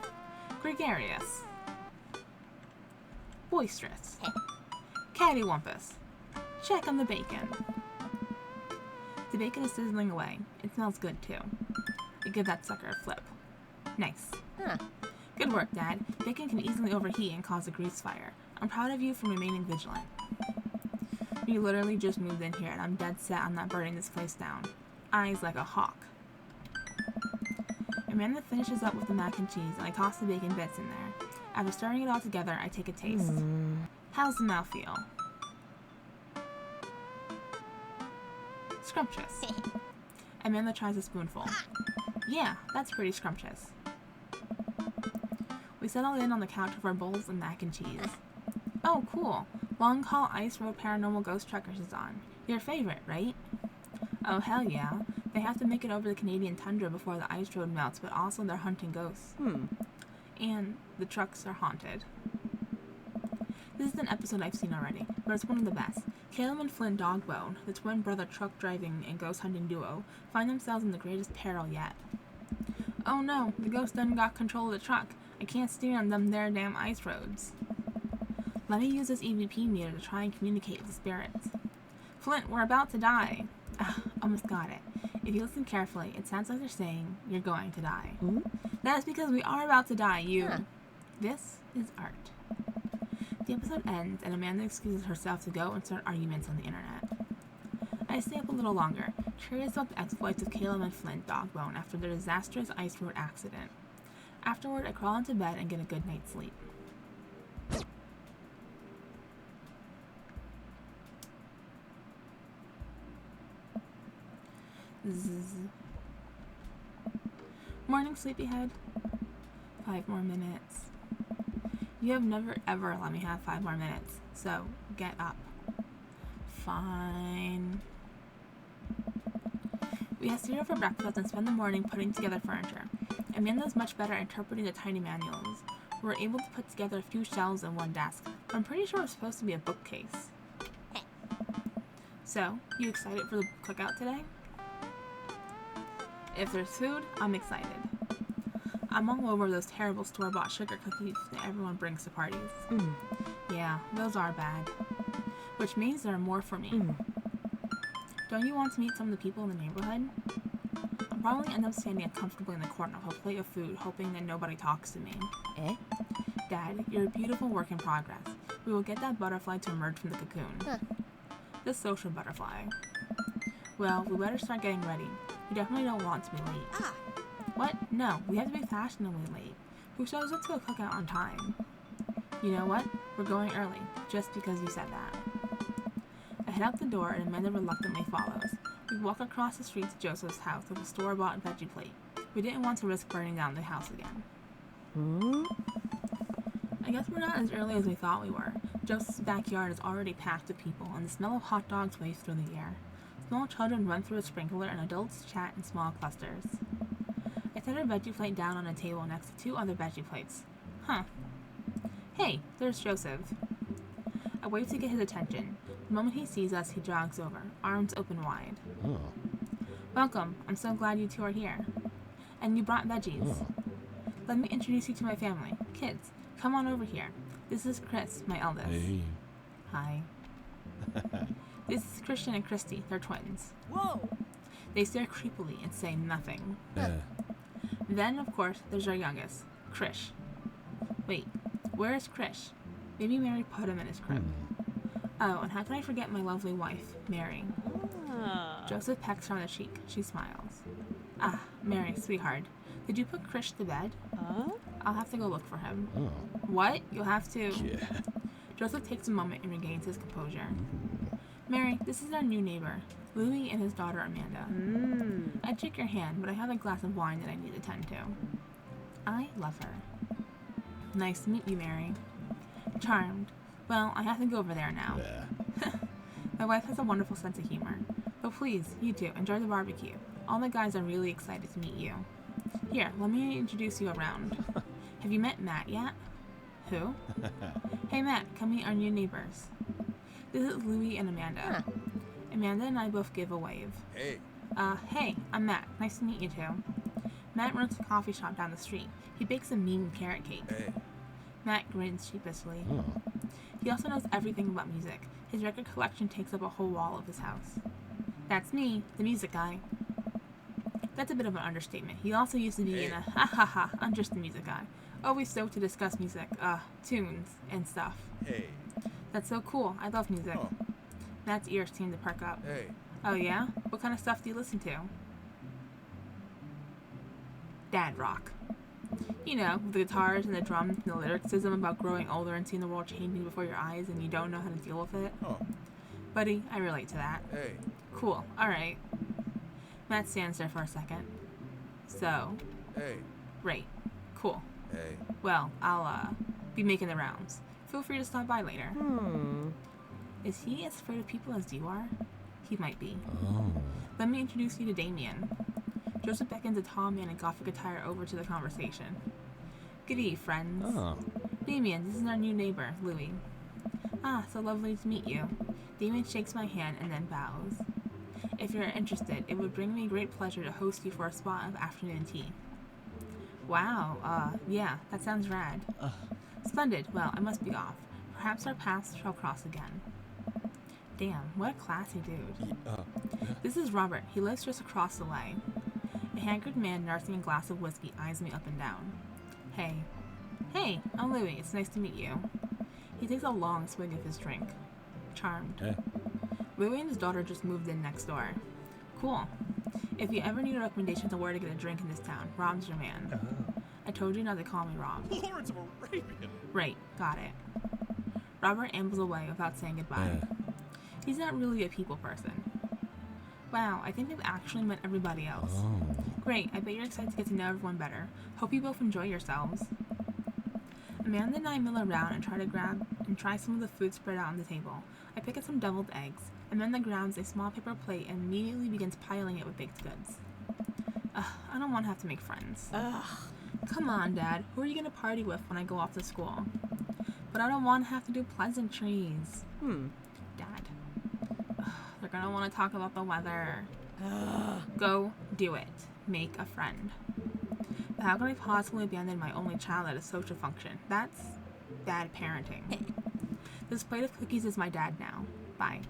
Gregarious. Boisterous. Cattywampus. Check on the bacon. The bacon is sizzling away. It smells good too. I give that sucker a flip. Nice. Good work, Dad. Bacon can easily overheat and cause a grease fire. I'm proud of you for remaining vigilant. We literally just moved in here and I'm dead set on not burning this place down. Eyes like a hawk. Amanda finishes up with the mac and cheese and I toss the bacon bits in there. After stirring it all together, I take a taste. How's the mouth feel? Scrumptious. Amanda tries a spoonful. Yeah, that's pretty scrumptious. We settle in on the couch with our bowls and mac and cheese. Oh, cool. Long Haul Ice Road Paranormal Ghost Truckers is on. Your favorite, right? Oh, hell yeah. They have to make it over the Canadian tundra before the ice road melts, but also they're hunting ghosts. And the trucks are haunted. This is an episode I've seen already, but it's one of the best. Caleb and Flint Dogbone, the twin brother truck driving and ghost hunting duo, find themselves in the greatest peril yet. Oh no, the ghost done got control of the truck. I can't steer on them there damn ice roads. Let me use this EVP meter to try and communicate with the spirits. Flint, we're about to die. Almost got it. If you listen carefully, it sounds like they're saying, you're going to die. That is because we are about to die, This is art. The episode ends and Amanda excuses herself to go and start arguments on the internet. I stay up a little longer, curious about the exploits of Caleb and Flint Dogbone after their disastrous ice road accident. Afterward, I crawl into bed and get a good night's sleep. Zzz. Morning, sleepyhead. 5 more minutes. You have never ever let me have 5 more minutes, so get up. Fine. We have cereal for breakfast and spend the morning putting together furniture. Amanda's much better at interpreting the tiny manuals. We're able to put together a few shelves and one desk, but I'm pretty sure it's supposed to be a bookcase. So, you excited for the cookout today? If there's food, I'm excited. I'm all over those terrible store-bought sugar cookies that everyone brings to parties. Yeah, those are bad. Which means there are more for me. Don't you want to meet some of the people in the neighborhood? I'll probably end up standing uncomfortably in the corner with a plate of food, hoping that nobody talks to me. Eh? Dad, you're a beautiful work in progress. We will get that butterfly to emerge from the cocoon. Huh. The social butterfly. Well, we better start getting ready. We definitely don't want to be late. Ah. What? No, we have to be fashionably late. Who shows up to a cookout on time? You know what? We're going early, just because you said that. I head out the door and Amanda reluctantly follows. We walk across the street to Joseph's house with a store-bought veggie plate. We didn't want to risk burning down the house again. I guess we're not as early as we thought we were. Joseph's backyard is already packed with people, and the smell of hot dogs waves through the air. Small children run through a sprinkler, and adults chat in small clusters. I set our veggie plate down on a table next to 2 other veggie plates. Huh. Hey, there's Joseph. I wave to get his attention. The moment he sees us, he jogs over, arms open wide. Welcome. I'm so glad you 2 are here. And you brought veggies. Let me introduce you to my family. Kids, come on over here. This is Chris, my eldest. Hey. Hi. This is Christian and Christy. They're twins. Whoa. They stare creepily and say nothing. Then, of course, there's our youngest, Krish. Wait, where is Krish? Maybe Mary put him in his crib. Oh, and how can I forget my lovely wife, Mary? Joseph pecks her on the cheek. She smiles. Ah, Mary, sweetheart. Did you put Krish to bed? I'll have to go look for him. What? You'll have to... Yeah. Joseph takes a moment and regains his composure. Mary, this is our new neighbor, Louis and his daughter Amanda. I'd shake your hand, but I have a glass of wine that I need to tend to. I love her. Nice to meet you, Mary. Charmed. Well, I have to go over there now. My wife has a wonderful sense of humor. But please, you two, enjoy the barbecue. All the guys are really excited to meet you. Here, let me introduce you around. Have you met Matt yet? Who? Hey Matt, come meet our new neighbors. This is Louie and Amanda. Amanda and I both give a wave. Hey. Hey, I'm Matt. Nice to meet you two. Matt runs a coffee shop down the street. He bakes a mean carrot cake. Hey. Matt grins sheepishly. He also knows everything about music. His record collection takes up a whole wall of his house. That's me, the music guy. That's a bit of an understatement. He also used to be in a ha, I'm just the music guy. Always stoked to discuss music, tunes, and stuff. Hey. That's so cool. I love music. Oh. Matt's ears seem to perk up. Hey. Oh yeah? What kind of stuff do you listen to? Dad rock. You know, the guitars and the drums and the lyricism about growing older and seeing the world changing before your eyes and you don't know how to deal with it. Oh. Buddy, I relate to that. Hey. Cool. Alright. Matt stands there for a second. So, Hey. great. Cool. Hey. Well, I'll, be making the rounds. Feel free to stop by later. Is he as afraid of people as you are? He might be. Let me introduce you to Damien. Joseph beckons a tall man in gothic attire over to the conversation. G'day, friends. Damien, this is our new neighbor, Louie. Ah, so lovely to meet you. Damien shakes my hand and then bows. If you're interested, it would bring me great pleasure to host you for a spot of afternoon tea. Wow, yeah, that sounds rad. Splendid. Well, I must be off. Perhaps our paths shall cross again. Damn, what a classy dude. This is Robert. He lives just across the way. A haggard man nursing a glass of whiskey eyes me up and down. Hey. Hey, I'm Louie. It's nice to meet you. He takes a long swig of his drink. Charmed. Louie and his daughter just moved in next door. Cool. If you ever need a recommendation on where to get a drink in this town, Rob's your man. I told you not to call me Rob. Lawrence of Arabia. Right, got it. Robert ambles away without saying goodbye. He's not really a people person. Wow, I think they've actually met everybody else. Great, I bet you're excited to get to know everyone better. Hope you both enjoy yourselves. Amanda and I mill around and try some of the food spread out on the table. I pick up some deviled eggs. Amanda grabs a small paper plate and immediately begins piling it with baked goods. I don't want to have to make friends. Come on, Dad. Who are you going to party with when I go off to school? But I don't want to have to do pleasantries. Dad. they're gonna want to talk about the weather. Go do it. Make a friend. But how can I possibly abandon my only child at a social function? That's bad parenting. This plate of cookies is my dad now. Bye.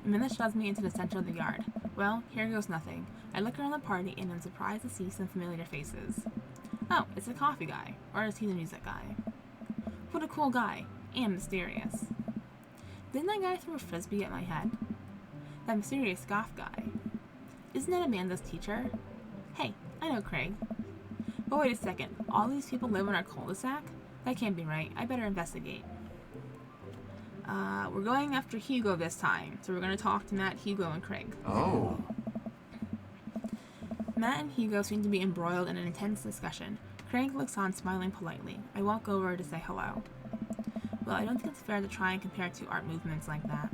Amanda shoves me into the center of the yard. Well, here goes nothing. I look around the party and am surprised to see some familiar faces. Oh, it's the coffee guy. Or is he the music guy? What a cool guy. And mysterious. Didn't that guy throw a frisbee at my head? That mysterious goth guy. Isn't that Amanda's teacher? Hey, I know Craig. But wait a second. All these people live in our cul-de-sac? That can't be right. I better investigate. We're going after Hugo this time, so we're going to talk to Matt, Hugo, and Craig. Oh. Matt and Hugo seem to be embroiled in an intense discussion. Craig looks on, smiling politely. I walk over to say hello. Well, I don't think it's fair to try and compare two art movements like that.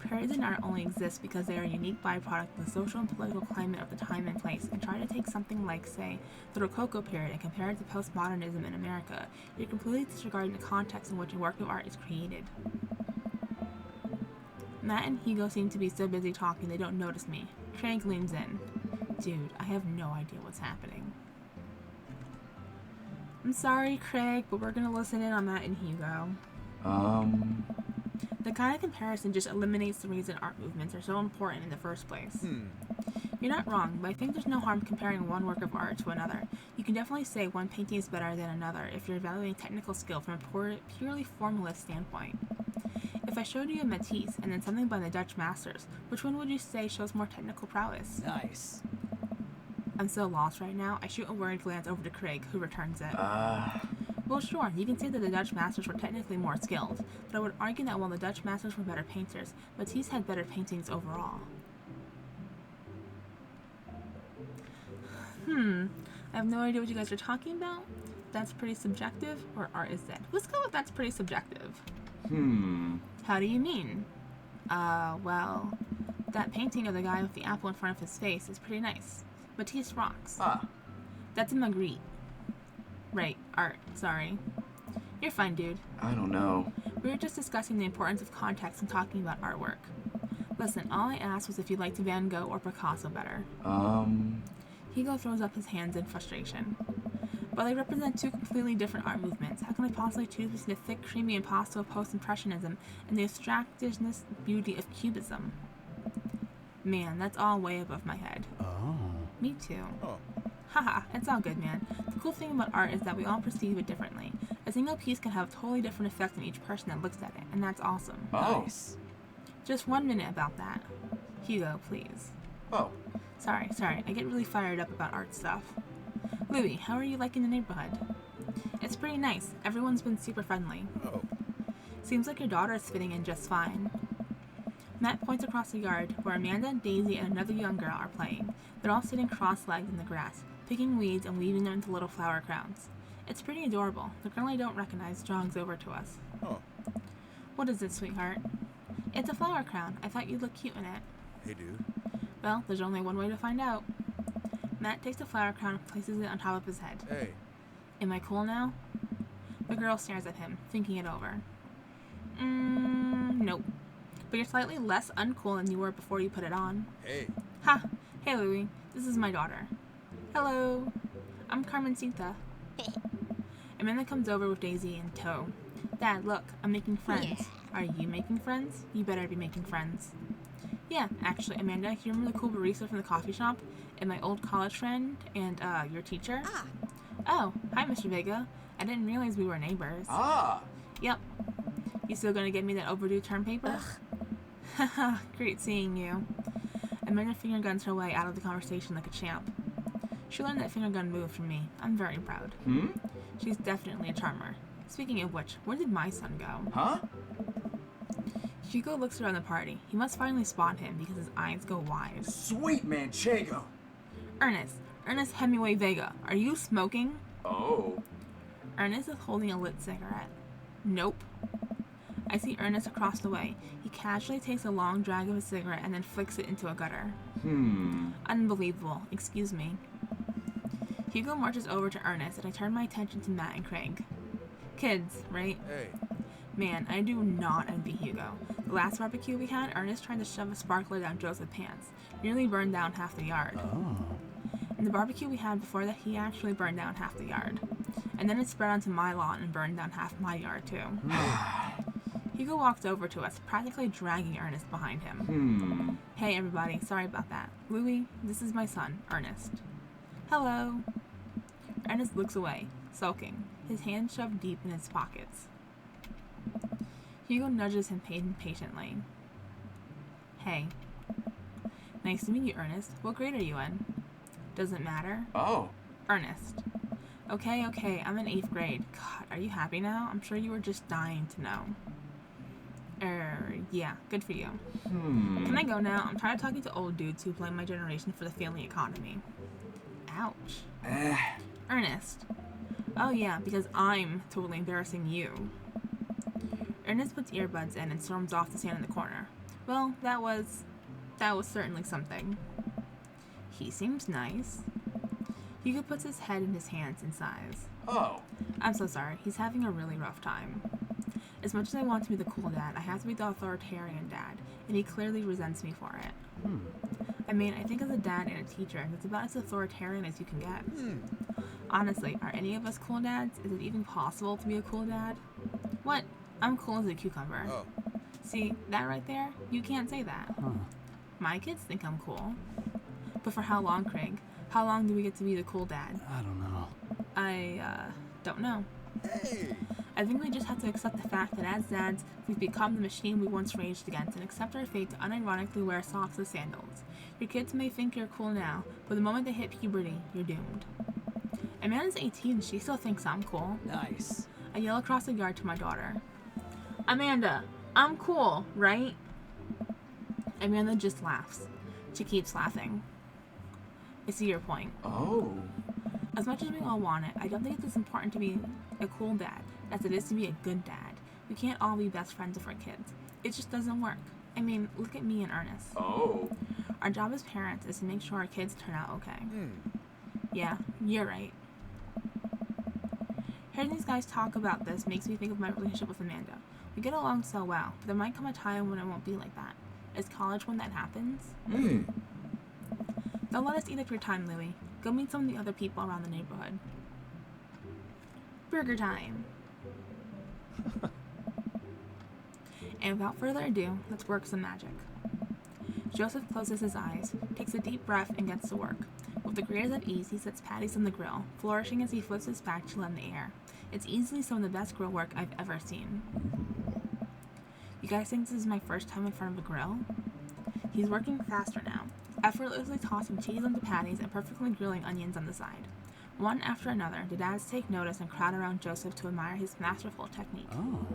Periods in art only exist because they are a unique byproduct of the social and political climate of the time and place, and try to take something like, say, the Rococo period and compare it to postmodernism in America. You're completely disregarding the context in which a work of art is created. Matt and Hugo seem to be so busy talking they don't notice me. Craig leans in. Dude, I have no idea what's happening. I'm sorry, Craig, but we're gonna listen in on Matt and Hugo. The kind of comparison just eliminates the reason art movements are so important in the first place. You're not wrong, but I think there's no harm comparing one work of art to another. You can definitely say one painting is better than another if you're evaluating technical skill from a purely formalist standpoint. If I showed you a Matisse and then something by the Dutch masters, which one would you say shows more technical prowess? Nice. I'm so lost right now, I shoot a worried glance over to Craig, who returns it. Well, sure, you can say that the Dutch masters were technically more skilled, but I would argue that while the Dutch masters were better painters, Matisse had better paintings overall. I have no idea what you guys are talking about. That's pretty subjective, or art is dead. Let's go with that's pretty subjective. How do you mean? Well, that painting of the guy with the apple in front of his face is pretty nice. Matisse rocks. That's a Magritte. Right, art, sorry. You're fine, dude. I don't know. We were just discussing the importance of context and talking about artwork. Listen, all I asked was if you liked Van Gogh or Picasso better. Hugo throws up his hands in frustration. But they represent two completely different art movements. How can I possibly choose between the thick, creamy impasto of post-impressionism and the abstractness beauty of cubism? Man, that's all way above my head. Oh. Me too. Oh. Haha, it's all good, man. The cool thing about art is that we all perceive it differently. A single piece can have a totally different effect on each person that looks at it, and that's awesome. Nice. Just 1 minute about that. Hugo, please. Oh. Sorry, I get really fired up about art stuff. Louis, how are you liking the neighborhood? It's pretty nice. Everyone's been super friendly. Oh. Seems like your daughter is fitting in just fine. Matt points across the yard, where Amanda, Daisy, and another young girl are playing. They're all sitting cross-legged in the grass, picking weeds and weaving them into little flower crowns. It's pretty adorable. The girl I don't recognize jogs over to us. Oh. What is it, sweetheart? It's a flower crown. I thought you'd look cute in it. Hey, dude. Well, there's only one way to find out. Matt takes the flower crown and places it on top of his head. Hey. Am I cool now? The girl stares at him, thinking it over. Nope. But you're slightly less uncool than you were before you put it on. Hey. Ha! Hey, Louie. This is my daughter. Hello. I'm Carmencita. Amanda comes over with Daisy in tow. Dad, look, I'm making friends. Yeah. Are you making friends? You better be making friends. Yeah, actually, Amanda, you remember the cool barista from the coffee shop? And my old college friend? And, your teacher? Ah. Oh, hi, Mr. Vega. I didn't realize we were neighbors. Yep. You still gonna get me that overdue term paper? Haha, great seeing you. Amanda finger guns her way out of the conversation like a champ. She learned that finger gun move from me. I'm very proud. She's definitely a charmer. Speaking of which, where did my son go? Hugo looks around the party. He must finally spot him because his eyes go wide. Sweet Manchego. Ernest Hemingway Vega, are you smoking? Oh. Ernest is holding a lit cigarette. Nope. I see Ernest across the way. He casually takes a long drag of his cigarette and then flicks it into a gutter. Unbelievable. Excuse me. Hugo marches over to Ernest and I turn my attention to Matt and Craig. Kids, right? Hey. Man, I do not envy Hugo. The last barbecue we had, Ernest tried to shove a sparkler down Joseph's pants. Nearly burned down half the yard. Oh. And the barbecue we had before that, he actually burned down half the yard. And then it spread onto my lawn and burned down half my yard, too. Hugo walked over to us, practically dragging Ernest behind him. Hey, everybody, sorry about that. Louis, this is my son, Ernest. Hello. Ernest looks away, sulking, his hands shoved deep in his pockets. Hugo nudges him impatiently. Hey. Nice to meet you, Ernest. What grade are you in? Doesn't matter. Oh. Ernest. Okay, I'm in 8th grade. God, are you happy now? I'm sure you were just dying to know. Yeah, good for you. Can I go now? I'm tired of talking to old dudes who blame my generation for the failing economy. Ouch. Ernest. Oh yeah, because I'm totally embarrassing you. Ernest puts earbuds in and storms off to stand in the corner. Well, that was certainly something. He seems nice. Hugo puts his head in his hands and sighs. Oh. I'm so sorry. He's having a really rough time. As much as I want to be the cool dad, I have to be the authoritarian dad, and he clearly resents me for it. I mean, I think as a dad and a teacher, that's about as authoritarian as you can get. Honestly, are any of us cool dads? Is it even possible to be a cool dad? What? I'm cool as a cucumber. Oh. See, that right there? You can't say that. My kids think I'm cool. But for how long, Craig? How long do we get to be the cool dad? I don't know. I don't know. Hey! I think we just have to accept the fact that as dads, we've become the machine we once raged against and accept our fate to unironically wear socks as sandals. Your kids may think you're cool now, but the moment they hit puberty, you're doomed. Amanda's 18 and she still thinks I'm cool. Nice. I yell across the yard to my daughter. Amanda, I'm cool, right? Amanda just laughs. She keeps laughing. I see your point. Oh. As much as we all want it, I don't think it's as important to be a cool dad as it is to be a good dad. We can't all be best friends with our kids. It just doesn't work. I mean, look at me and Ernest. Oh. Our job as parents is to make sure our kids turn out okay. Yeah, you're right. Hearing these guys talk about this makes me think of my relationship with Amanda. We get along so well, but there might come a time when it won't be like that. Is college when that happens? Don't let us eat up your time, Louie. Go meet some of the other people around the neighborhood. Burger time! And without further ado, let's work some magic. Joseph closes his eyes, takes a deep breath, and gets to work. With the greatest of ease, he sets patties on the grill, flourishing as he flips his spatula in the air. It's easily some of the best grill work I've ever seen. You guys think this is my first time in front of a grill? He's working faster now, effortlessly tossing cheese onto patties and perfectly grilling onions on the side. One after another, the dads take notice and crowd around Joseph to admire his masterful technique. Oh.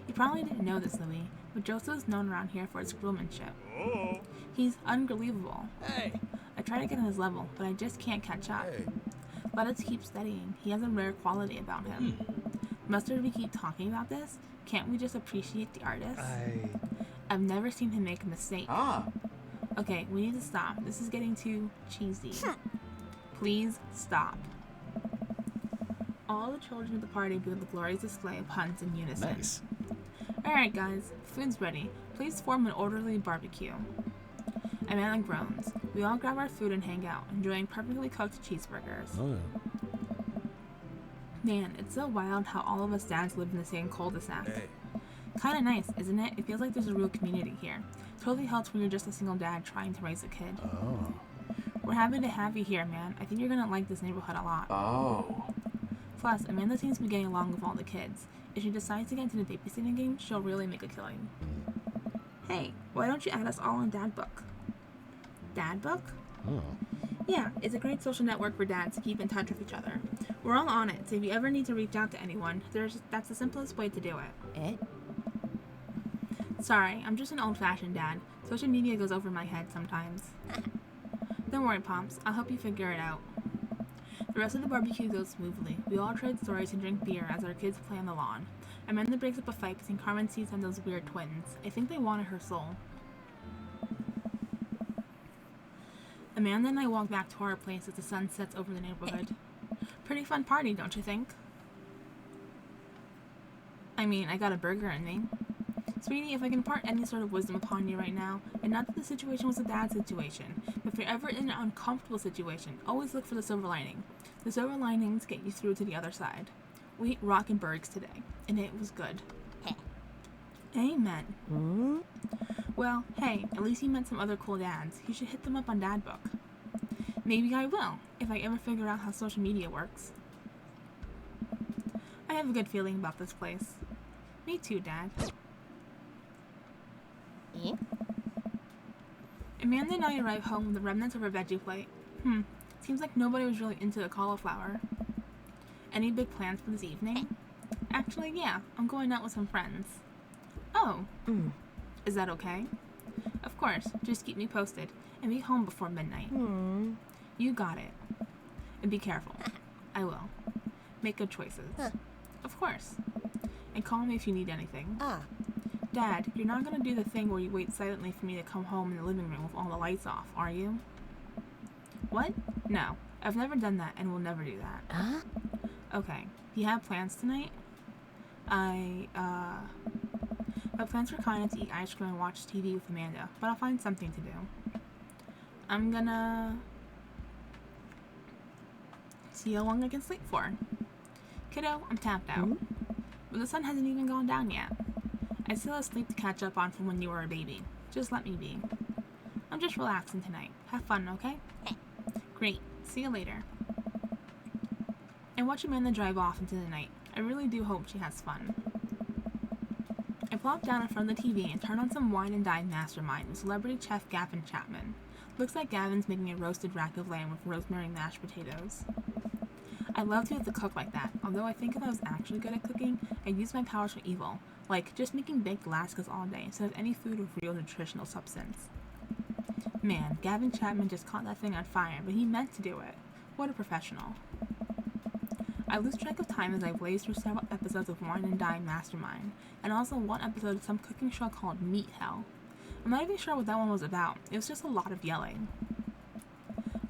You probably didn't know this, Louis, but Joseph is known around here for his grillmanship. Oh. He's unbelievable. Hey. I try to get on his level, but I just can't catch up. Hey. Let us keep studying. He has a rare quality about him. Must we keep talking about this? Can't we just appreciate the artist? I've never seen him make a mistake. Ah. Okay, we need to stop. This is getting too cheesy. Please stop. All the children at the party do the glorious display of puns in unison. Nice. Alright guys, food's ready. Please form an orderly barbecue. Amanda groans. We all grab our food and hang out, enjoying perfectly cooked cheeseburgers. Oh. Man, it's so wild how all of us dads live in the same cul-de-sac. Hey. Kinda nice, isn't it? It feels like there's a real community here. Totally helps when you're just a single dad trying to raise a kid. Oh. We're happy to have you here, man. I think you're gonna like this neighborhood a lot. Oh. Plus, Amanda seems to be getting along with all the kids. If she decides to get into the babysitting game, she'll really make a killing. Hey, why don't you add us all on Dad Book? Dad Book? Oh. Yeah, it's a great social network for dads to keep in touch with each other. We're all on it, so if you ever need to reach out to anyone, that's the simplest way to do it. Sorry, I'm just an old-fashioned dad. Social media goes over my head sometimes. Don't worry, Pomps. I'll help you figure it out. The rest of the barbecue goes smoothly. We all trade stories and drink beer as our kids play on the lawn. Amanda breaks up a fight because Carmen sees them those weird twins. I think they wanted her soul. Amanda and I walk back to our place as the sun sets over the neighborhood. Pretty fun party, don't you think? I mean, I got a burger in me. Sweetie, if I can impart any sort of wisdom upon you right now, and not that the situation was a bad situation, but if you're ever in an uncomfortable situation, always look for the silver lining. The silver linings get you through to the other side. We ate rockin' burgers today, and it was good. Amen. Well, hey, at least you met some other cool dads. You should hit them up on Dad Book. Maybe I will, if I ever figure out how social media works. I have a good feeling about this place. Me too, Dad. Eh? Amanda and I arrived home with the remnants of our veggie plate. Seems like nobody was really into the cauliflower. Any big plans for this evening? Actually, yeah, I'm going out with some friends. Oh. Is that okay? Of course, just keep me posted, and be home before midnight. You got it. And be careful. I will. Make good choices. Of course. And call me if you need anything. Dad, you're not gonna do the thing where you wait silently for me to come home in the living room with all the lights off, are you? What? No, I've never done that and will never do that. Okay, you have plans tonight? My plans were kind of to eat ice cream and watch TV with Amanda, but I'll find something to do. I'm gonna see how long I can sleep for. Kiddo, I'm tapped out. But the sun hasn't even gone down yet. I still have sleep to catch up on from when you were a baby. Just let me be. I'm just relaxing tonight. Have fun, okay? Great. See you later. I watch Amanda drive off into the night. I really do hope she has fun. I plop down in front of the TV and turn on some wine and dine mastermind with celebrity chef Gavin Chapman. Looks like Gavin's making a roasted rack of lamb with rosemary mashed potatoes. I'd love to be able to cook like that, although I think if I was actually good at cooking, I'd use my powers for evil, like just making baked Alaska's all day instead of any food with real nutritional substance. Man, Gavin Chapman just caught that thing on fire, but he meant to do it. What a professional. I lose track of time as I blaze through several episodes of Wine and Dine Mastermind, and also one episode of some cooking show called Meat Hell. I'm not even sure what that one was about. It was just a lot of yelling.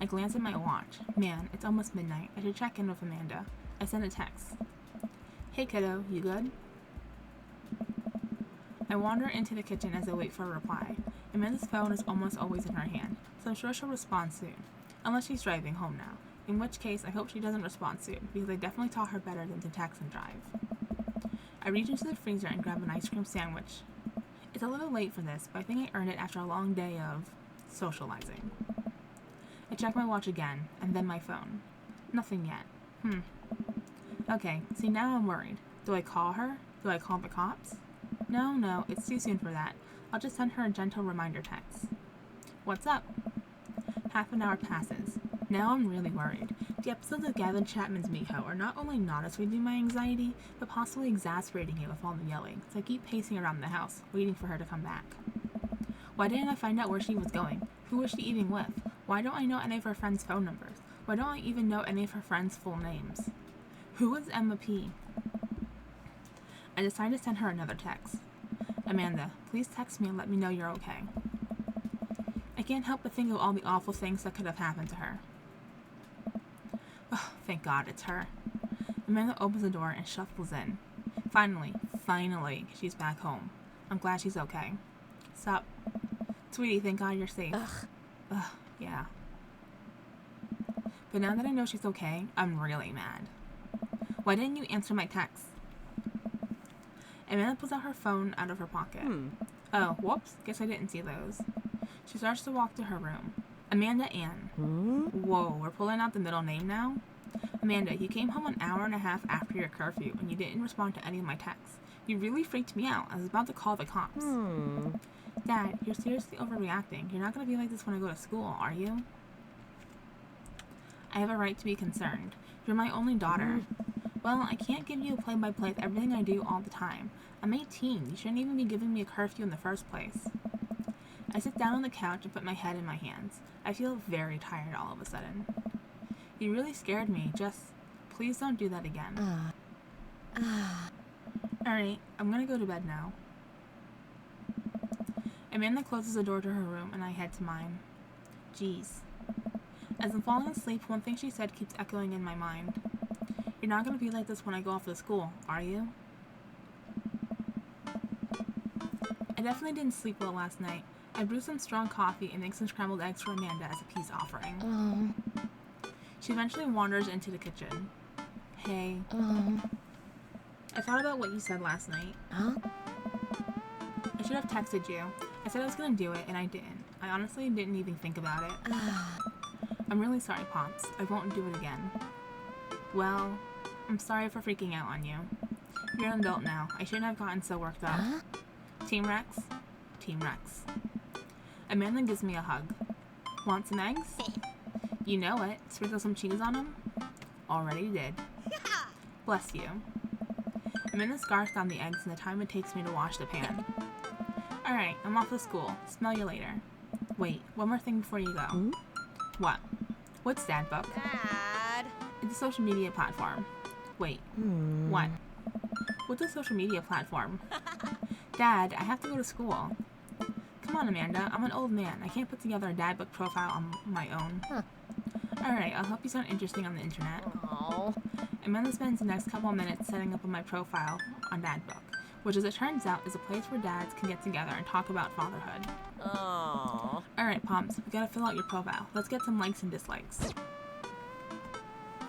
I glance at my watch. Man, it's almost midnight. I should check in with Amanda. I send a text. Hey kiddo, you good? I wander into the kitchen as I wait for a reply. Amanda's phone is almost always in her hand, so I'm sure she'll respond soon. Unless she's driving home now. In which case, I hope she doesn't respond soon, because I definitely taught her better than to text and drive. I reach into the freezer and grab an ice cream sandwich. It's a little late for this, but I think I earned it after a long day of socializing. I check my watch again, and then my phone. Nothing yet. Okay, see now I'm worried. Do I call her? Do I call the cops? No, it's too soon for that. I'll just send her a gentle reminder text. What's up? Half an hour passes. Now I'm really worried. The episodes of Gavin Chapman's Miho are not only not assuaging my anxiety, but possibly exasperating it with all the yelling, so I keep pacing around the house, waiting for her to come back. Why didn't I find out where she was going? Who was she eating with? Why don't I know any of her friends' phone numbers? Why don't I even know any of her friends' full names? Who is Emma P? I decide to send her another text. Amanda, please text me and let me know you're okay. I can't help but think of all the awful things that could have happened to her. Oh, thank God it's her. Amanda opens the door and shuffles in. Finally, she's back home. I'm glad she's okay. Sup? Sweetie, thank God you're safe. Ugh, yeah. But now that I know she's okay, I'm really mad. Why didn't you answer my text? Amanda pulls out her phone out of her pocket. Oh, whoops, guess I didn't see those. She starts to walk to her room. Amanda Ann. Whoa, we're pulling out the middle name now? Amanda, you came home an hour and a half after your curfew and you didn't respond to any of my texts. You really freaked me out. I was about to call the cops. Dad, you're seriously overreacting. You're not going to be like this when I go to school, are you? I have a right to be concerned. You're my only daughter. Well, I can't give you a play-by-play of everything I do all the time. I'm 18. You shouldn't even be giving me a curfew in the first place. I sit down on the couch and put my head in my hands. I feel very tired all of a sudden. You really scared me. Just, please don't do that again. Alright, I'm gonna go to bed now. Amanda closes the door to her room and I head to mine. Jeez. As I'm falling asleep, one thing she said keeps echoing in my mind. You're not gonna be like this when I go off to school, are you? I definitely didn't sleep well last night. I brewed some strong coffee and made some scrambled eggs for Amanda as a peace offering. Oh. She eventually wanders into the kitchen. Hey, Oh. I thought about what you said last night. Huh? I should have texted you. I said I was gonna do it, and I didn't. I honestly didn't even think about it. I'm really sorry, Pops. I won't do it again. Well, I'm sorry for freaking out on you. You're an adult now. I shouldn't have gotten so worked up. Huh? Team Rex? Team Rex. Amanda gives me a hug. Want some eggs? You know it. Sprinkle some cheese on them? Already did. Bless you. Amanda scarfs down the eggs in the time it takes me to wash the pan. Alright, I'm off to school. Smell you later. Wait, one more thing before you go. Hmm? What? What's Dad Book? Dad. It's a social media platform. Wait, what? What's a social media platform? Dad, I have to go to school. Come on, Amanda. I'm an old man. I can't put together a Dad Book profile on my own. Huh. Alright, I'll help you sound interesting on the internet. Oh. Amanda spends the next couple of minutes setting up my profile on Dad Book, which as it turns out is a place where dads can get together and talk about fatherhood. Oh. Alright, Pomps, we gotta fill out your profile. Let's get some likes and dislikes.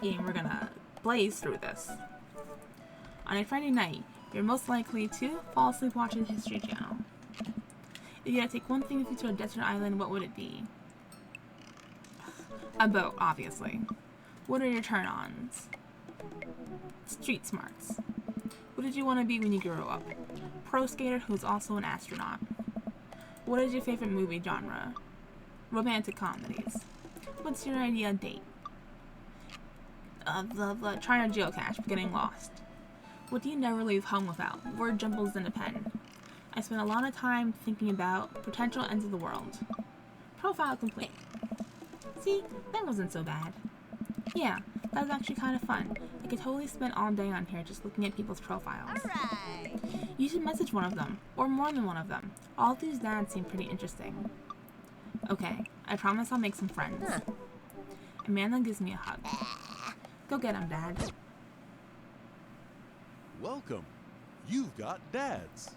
And we're gonna blaze through this. On a Friday night, you're most likely to fall asleep watching the History Channel. If you had to take one thing with you to a desert island, what would it be? A boat, obviously. What are your turn-ons? Street smarts. What did you want to be when you grew up? Pro skater who's also an astronaut. What is your favorite movie genre? Romantic comedies. What's your ideal date? Trying to geocache, but getting lost. What do you never leave home without? Word jumbles in a pen. I spent a lot of time thinking about potential ends of the world. Profile complete. See, that wasn't so bad. Yeah, that was actually kind of fun. I could totally spend all day on here just looking at people's profiles. Alright. You should message one of them, or more than one of them. All of these dads seem pretty interesting. Okay, I promise I'll make some friends. Huh. Amanda gives me a hug. Go get him, Dad. Welcome. You've got dads.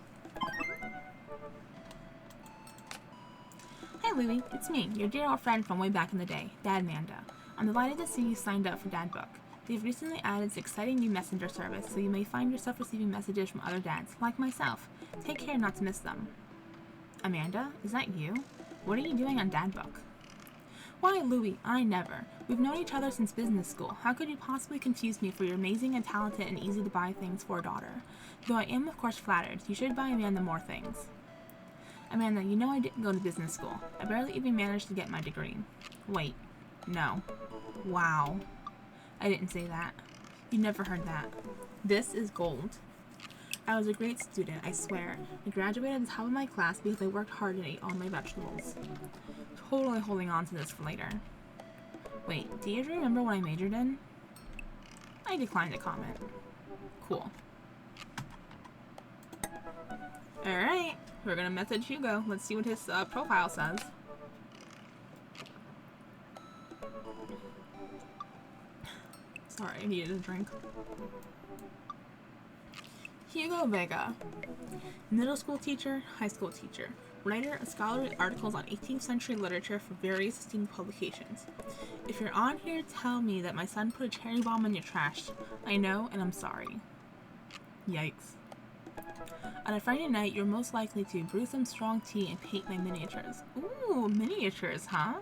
Hi, Louie. It's me, your dear old friend from way back in the day, Dad Amanda. I'm delighted to see you signed up for Dad Book. They've recently added this exciting new messenger service, so you may find yourself receiving messages from other dads, like myself. Take care not to miss them. Amanda, is that you? What are you doing on Dad Book? Why, Louie, I never. We've known each other since business school. How could you possibly confuse me for your amazing and talented and easy to buy things for a daughter? Though I am, of course, flattered. You should buy Amanda more things. Amanda, you know I didn't go to business school. I barely even managed to get my degree. Wait. No. Wow. I didn't say that. You never heard that. This is gold. I was a great student, I swear. I graduated at the top of my class because I worked hard and ate all my vegetables. Totally holding on to this for later. Wait, do you ever remember what I majored in? I declined to comment. Cool. Alright, we're gonna message Hugo. Let's see what his profile says. Sorry, I needed a drink. Hugo Vega. Middle school teacher, high school teacher. Writer of scholarly articles on 18th century literature for various esteemed publications. If you're on here, tell me that my son put a cherry bomb in your trash. I know, and I'm sorry. Yikes. On a Friday night, you're most likely to brew some strong tea and paint my miniatures. Ooh, miniatures, huh?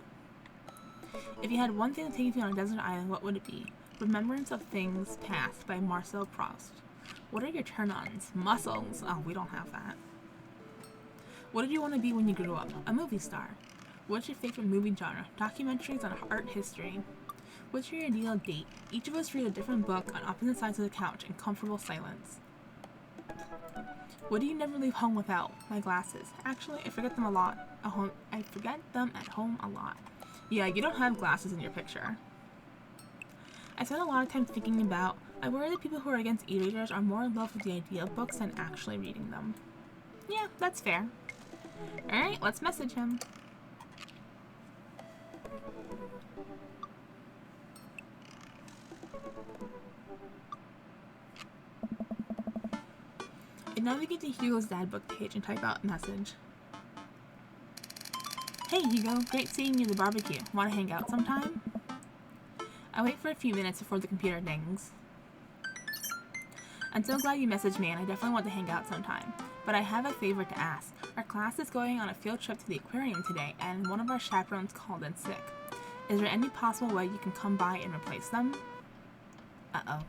If you had one thing to take with you on a desert island, what would it be? Remembrance of Things Past by Marcel Proust. What are your turn-ons? Muscles. Oh, we don't have that. What did you want to be when you grew up? A movie star. What's your favorite movie genre? Documentaries on art history. What's your ideal date? Each of us read a different book on opposite sides of the couch in comfortable silence. What do you never leave home without? My glasses. Actually, I forget them a lot. I forget them at home a lot. Yeah, you don't have glasses in your picture. I spend a lot of time thinking about, I worry that people who are against e-readers are more in love with the idea of books than actually reading them. Yeah, that's fair. Alright, let's message him. I I navigate to Hugo's dad book page and type out a message. Hey Hugo, great seeing you at the barbecue. Want to hang out sometime? I wait for a few minutes before the computer dings. I'm so glad you messaged me, and I definitely want to hang out sometime. But I have a favor to ask. Our class is going on a field trip to the aquarium today, and one of our chaperones called in sick. Is there any possible way you can come by and replace them? Uh-oh.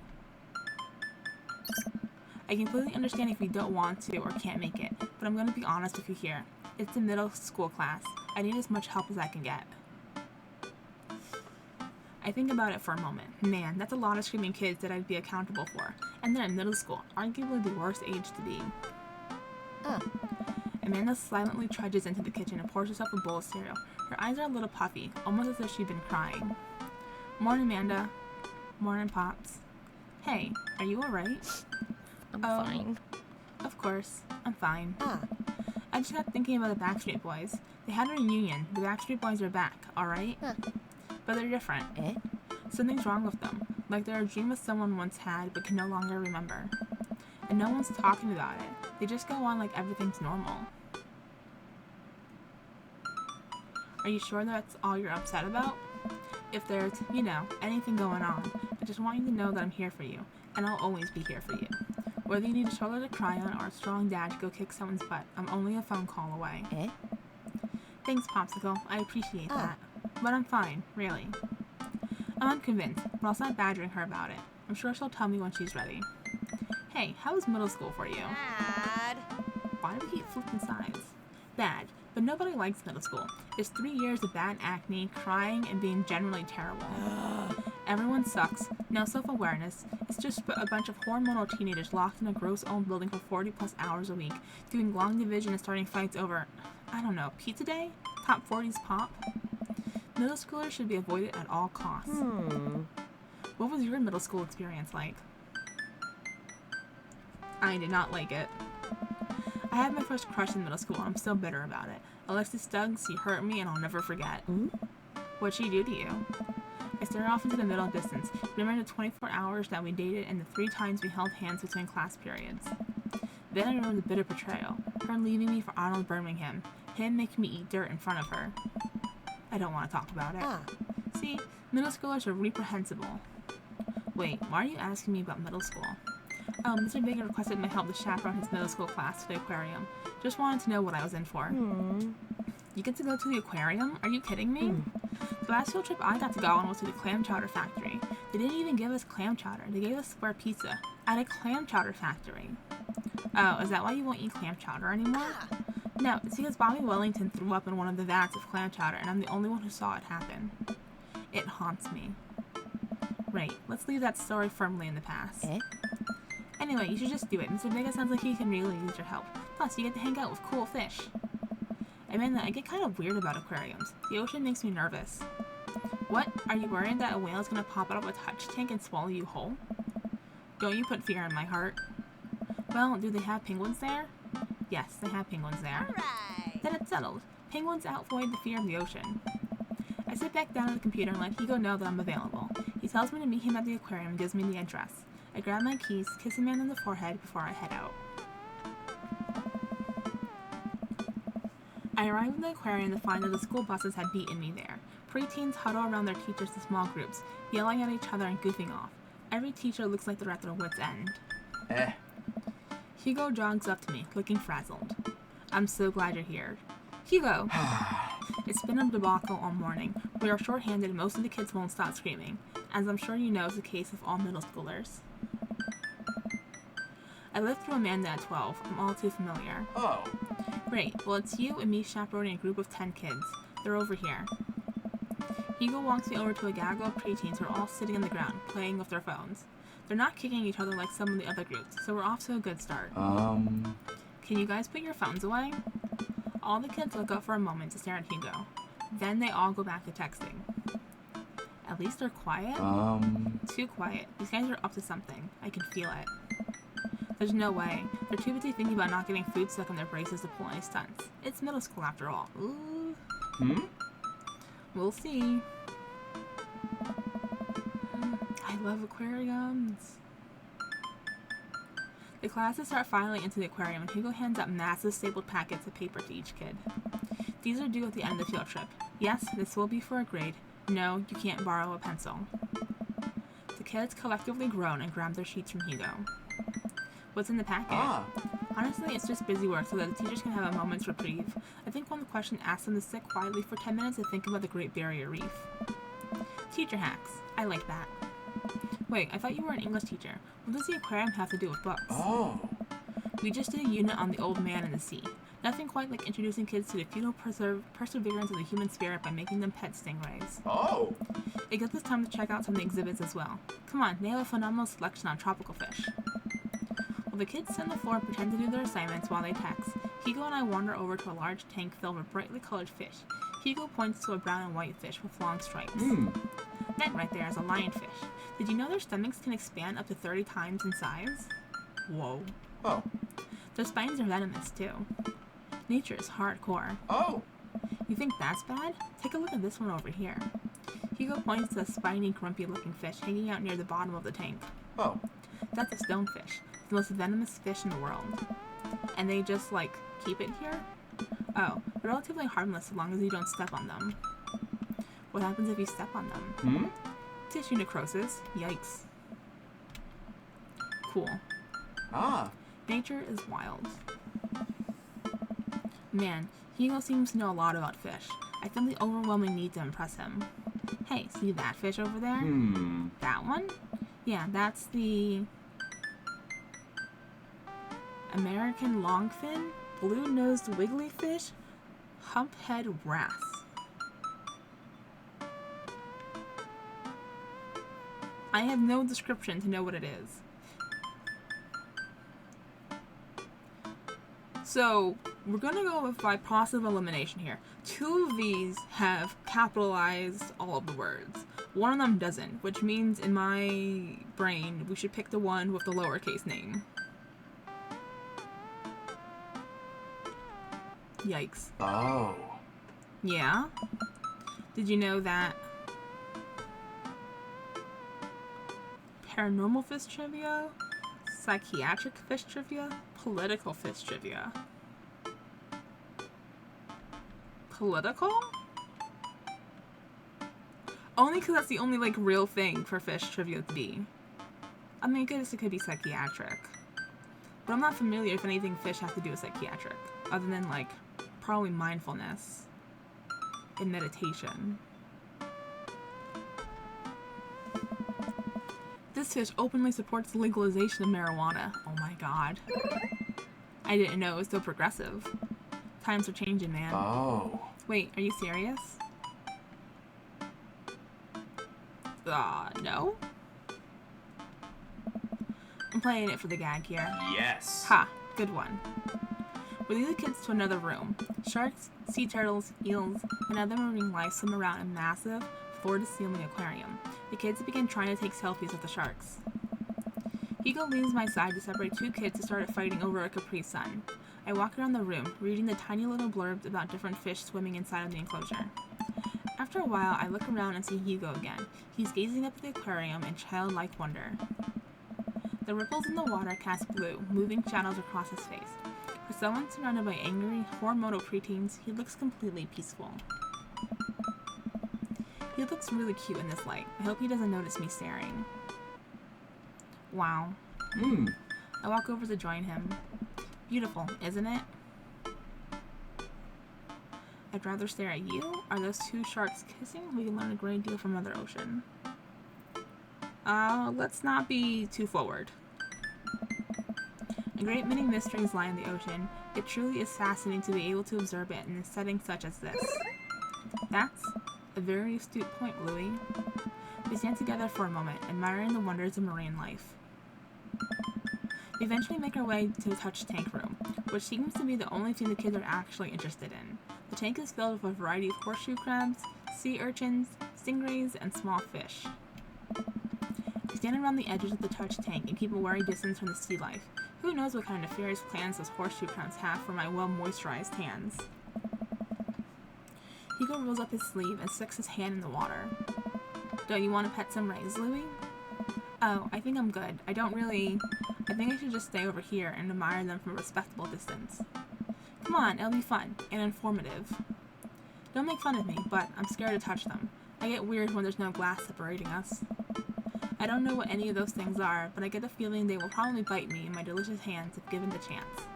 I completely understand if you don't want to or can't make it, but I'm going to be honest with you here. It's a middle school class. I need as much help as I can get. I think about it for a moment. Man, that's a lot of screaming kids that I'd be accountable for. And they're in middle school, arguably the worst age to be. Amanda silently trudges into the kitchen and pours herself a bowl of cereal. Her eyes are a little puffy, almost as if she'd been crying. Morning, Amanda. Morning, Pops. Hey, are you alright? I'm fine. Of course, I'm fine. Ah. I just got thinking about the Backstreet Boys. They had a reunion. The Backstreet Boys are back, alright? Huh. But they're different. Eh? Something's wrong with them. Like they're a dream that someone once had but can no longer remember. And no one's talking about it. They just go on like everything's normal. Are you sure that's all you're upset about? If there's, anything going on, I just want you to know that I'm here for you. And I'll always be here for you. Whether you need a shoulder to cry on or a strong dad to go kick someone's butt, I'm only a phone call away. Eh? Thanks, Popsicle. I appreciate that. But I'm fine, really. I'm unconvinced, but I'll start badgering her about it. I'm sure she'll tell me when she's ready. Hey, how was middle school for you? Dad. Why do we keep flipping sides? Bad, but nobody likes middle school. It's 3 years of bad acne, crying, and being generally terrible. Everyone sucks, no self-awareness. It's just a bunch of hormonal teenagers locked in a gross old building for 40+ hours a week, doing long division and starting fights over, pizza day? Top 40s pop? Middle schoolers should be avoided at all costs. What was your middle school experience like? I did not like it. I had my first crush in middle school and I'm still bitter about it. Alexis Stuggs, she hurt me and I'll never forget. What'd she do to you? I stared off into the middle distance, remembering the 24 hours that we dated and the 3 times we held hands between class periods. Then I remember the bitter betrayal, her leaving me for Arnold Birmingham, him making me eat dirt in front of her. I don't want to talk about it. See, middle schoolers are reprehensible. Wait, why are you asking me about middle school? Oh, Mr. Baker requested my help to chaperone his middle school class to the aquarium. Just wanted to know what I was in for. You get to go to the aquarium? Are you kidding me? The last field trip I got to go on was to the clam chowder factory. They didn't even give us clam chowder. They gave us square pizza at a clam chowder factory. Oh, is that why you won't eat clam chowder anymore? No, it's because Bobby Wellington threw up in one of the vats of clam chowder and I'm the only one who saw it happen. It haunts me. Right, let's leave that story firmly in the past. Anyway, you should just do it. Mr. Vega sounds like he can really use your help. Plus, you get to hang out with cool fish. Amanda, I get kind of weird about aquariums. The ocean makes me nervous. What? Are you worried that a whale is going to pop out of a touch tank and swallow you whole? Don't you put fear in my heart. Well, do they have penguins there? Yes, they have penguins there. Alright. Then it's settled. Penguins outvoid the fear of the ocean. I sit back down at the computer and let Hugo know that I'm available. He tells me to meet him at the aquarium and gives me the address. I grab my keys, kiss a man on the forehead before I head out. I arrive in the aquarium to find that the school buses had beaten me there. Preteens huddle around their teachers in small groups, yelling at each other and goofing off. Every teacher looks like they're at their wits' end. Hugo jogs up to me, looking frazzled. I'm so glad you're here. Hugo! It's been a debacle all morning. We are short-handed and most of the kids won't stop screaming, as I'm sure you know is the case of all middle schoolers. I lived through Amanda at 12. I'm all too familiar. Oh. Great. Well, it's you and me chaperoning a group of 10 kids. They're over here. Hugo walks me over to a gaggle of preteens who are all sitting on the ground, playing with their phones. They're not kicking each other like some of the other groups, so we're off to a good start. Can you guys put your phones away? All the kids look up for a moment to stare at Hugo. Then they all go back to texting. At least they're quiet? Too quiet. These guys are up to something. I can feel it. There's no way. They're too busy thinking about not getting food stuck in their braces to pull any stunts. It's middle school after all. Ooh. We'll see. I love aquariums. The classes start filing into the aquarium, and Hugo hands out massive stapled packets of paper to each kid. These are due at the end of the field trip. Yes, this will be for a grade. No, you can't borrow a pencil. The kids collectively groan and grab their sheets from Hugo. What's in the packet? Ah. Honestly, it's just busy work so that the teachers can have a moment's reprieve. I think one question asks them to sit quietly for 10 minutes to think about the Great Barrier Reef. Teacher hacks. I like that. Wait, I thought you were an English teacher. What does the aquarium have to do with books? Oh. We just did a unit on the old man in the sea. Nothing quite like introducing kids to the futile perseverance of the human spirit by making them pet stingrays. Oh. It gives us time to check out some of the exhibits as well. Come on, they have a phenomenal selection on tropical fish. While the kids sit on the floor and pretend to do their assignments while they text, Hugo and I wander over to a large tank filled with brightly colored fish. Hugo points to a brown and white fish with long stripes. That right there is a lionfish. Did you know their stomachs can expand up to 30 times in size? Whoa. Oh. Their spines are venomous too. Nature is hardcore. Oh. You think that's bad? Take a look at this one over here. Hugo points to a spiny, grumpy-looking fish hanging out near the bottom of the tank. Oh. That's a stonefish, the most venomous fish in the world. And they just, like, keep it here? Oh, they're relatively harmless so long as you don't step on them. What happens if you step on them? Tissue necrosis. Yikes. Cool. Ah. Nature is wild. Man, Hugo seems to know a lot about fish. I feel the overwhelming need to impress him. Hey, see that fish over there? That one? Yeah, that's the American longfin, blue-nosed wigglyfish, humphead wrasse. I have no description to know what it is. So, we're gonna go with by process of elimination here. Two of these have capitalized all of the words. One of them doesn't, which means in my brain, we should pick the one with the lowercase name. Yikes. Oh. Yeah? Did you know that paranormal fish trivia, psychiatric fish trivia, political fish trivia? Political? Only because that's the only, like, real thing for fish trivia to be. I mean, I guess it could be psychiatric. But I'm not familiar if anything fish has to do with psychiatric. Other than, like, probably mindfulness and meditation. This fish openly supports the legalization of marijuana. Oh my god. I didn't know it was so progressive. Times are changing, man. Oh. Wait, are you serious? No? I'm playing it for the gag here. Yes. Ha! Good one. We lead the kids to another room. Sharks, sea turtles, eels, and other marine life swim around a massive, floor-to-ceiling aquarium. The kids begin trying to take selfies with the sharks. Hugo leaves my side to separate two kids who started fighting over a Capri Sun. I walk around the room, reading the tiny little blurbs about different fish swimming inside of the enclosure. After a while, I look around and see Hugo again. He's gazing up at the aquarium in childlike wonder. The ripples in the water cast blue, moving shadows across his face. For someone surrounded by angry, hormonal preteens, he looks completely peaceful. He looks really cute in this light. I hope he doesn't notice me staring. Wow. I walk over to join him. Beautiful, isn't it? I'd rather stare at you. Are those two sharks kissing? We can learn a great deal from Mother Ocean. Let's not be too forward. A great many mysteries lie in the ocean. It truly is fascinating to be able to observe it in a setting such as this. That's a very astute point, Louis. We stand together for a moment, admiring the wonders of marine life. We eventually make our way to the touch tank room, which seems to be the only thing the kids are actually interested in. The tank is filled with a variety of horseshoe crabs, sea urchins, stingrays, and small fish. We stand around the edges of the touch tank and keep a wary distance from the sea life. Who knows what kind of nefarious plans those horseshoe crabs have for my well-moisturized hands. Hugo rolls up his sleeve and sticks his hand in the water. Don't you want to pet some rays, Louis? Oh, I think I'm good. I think I should just stay over here and admire them from a respectable distance. Come on, it'll be fun and informative. Don't make fun of me, but I'm scared to touch them. I get weird when there's no glass separating us. I don't know what any of those things are, but I get the feeling they will probably bite me in my delicious hands if given the chance.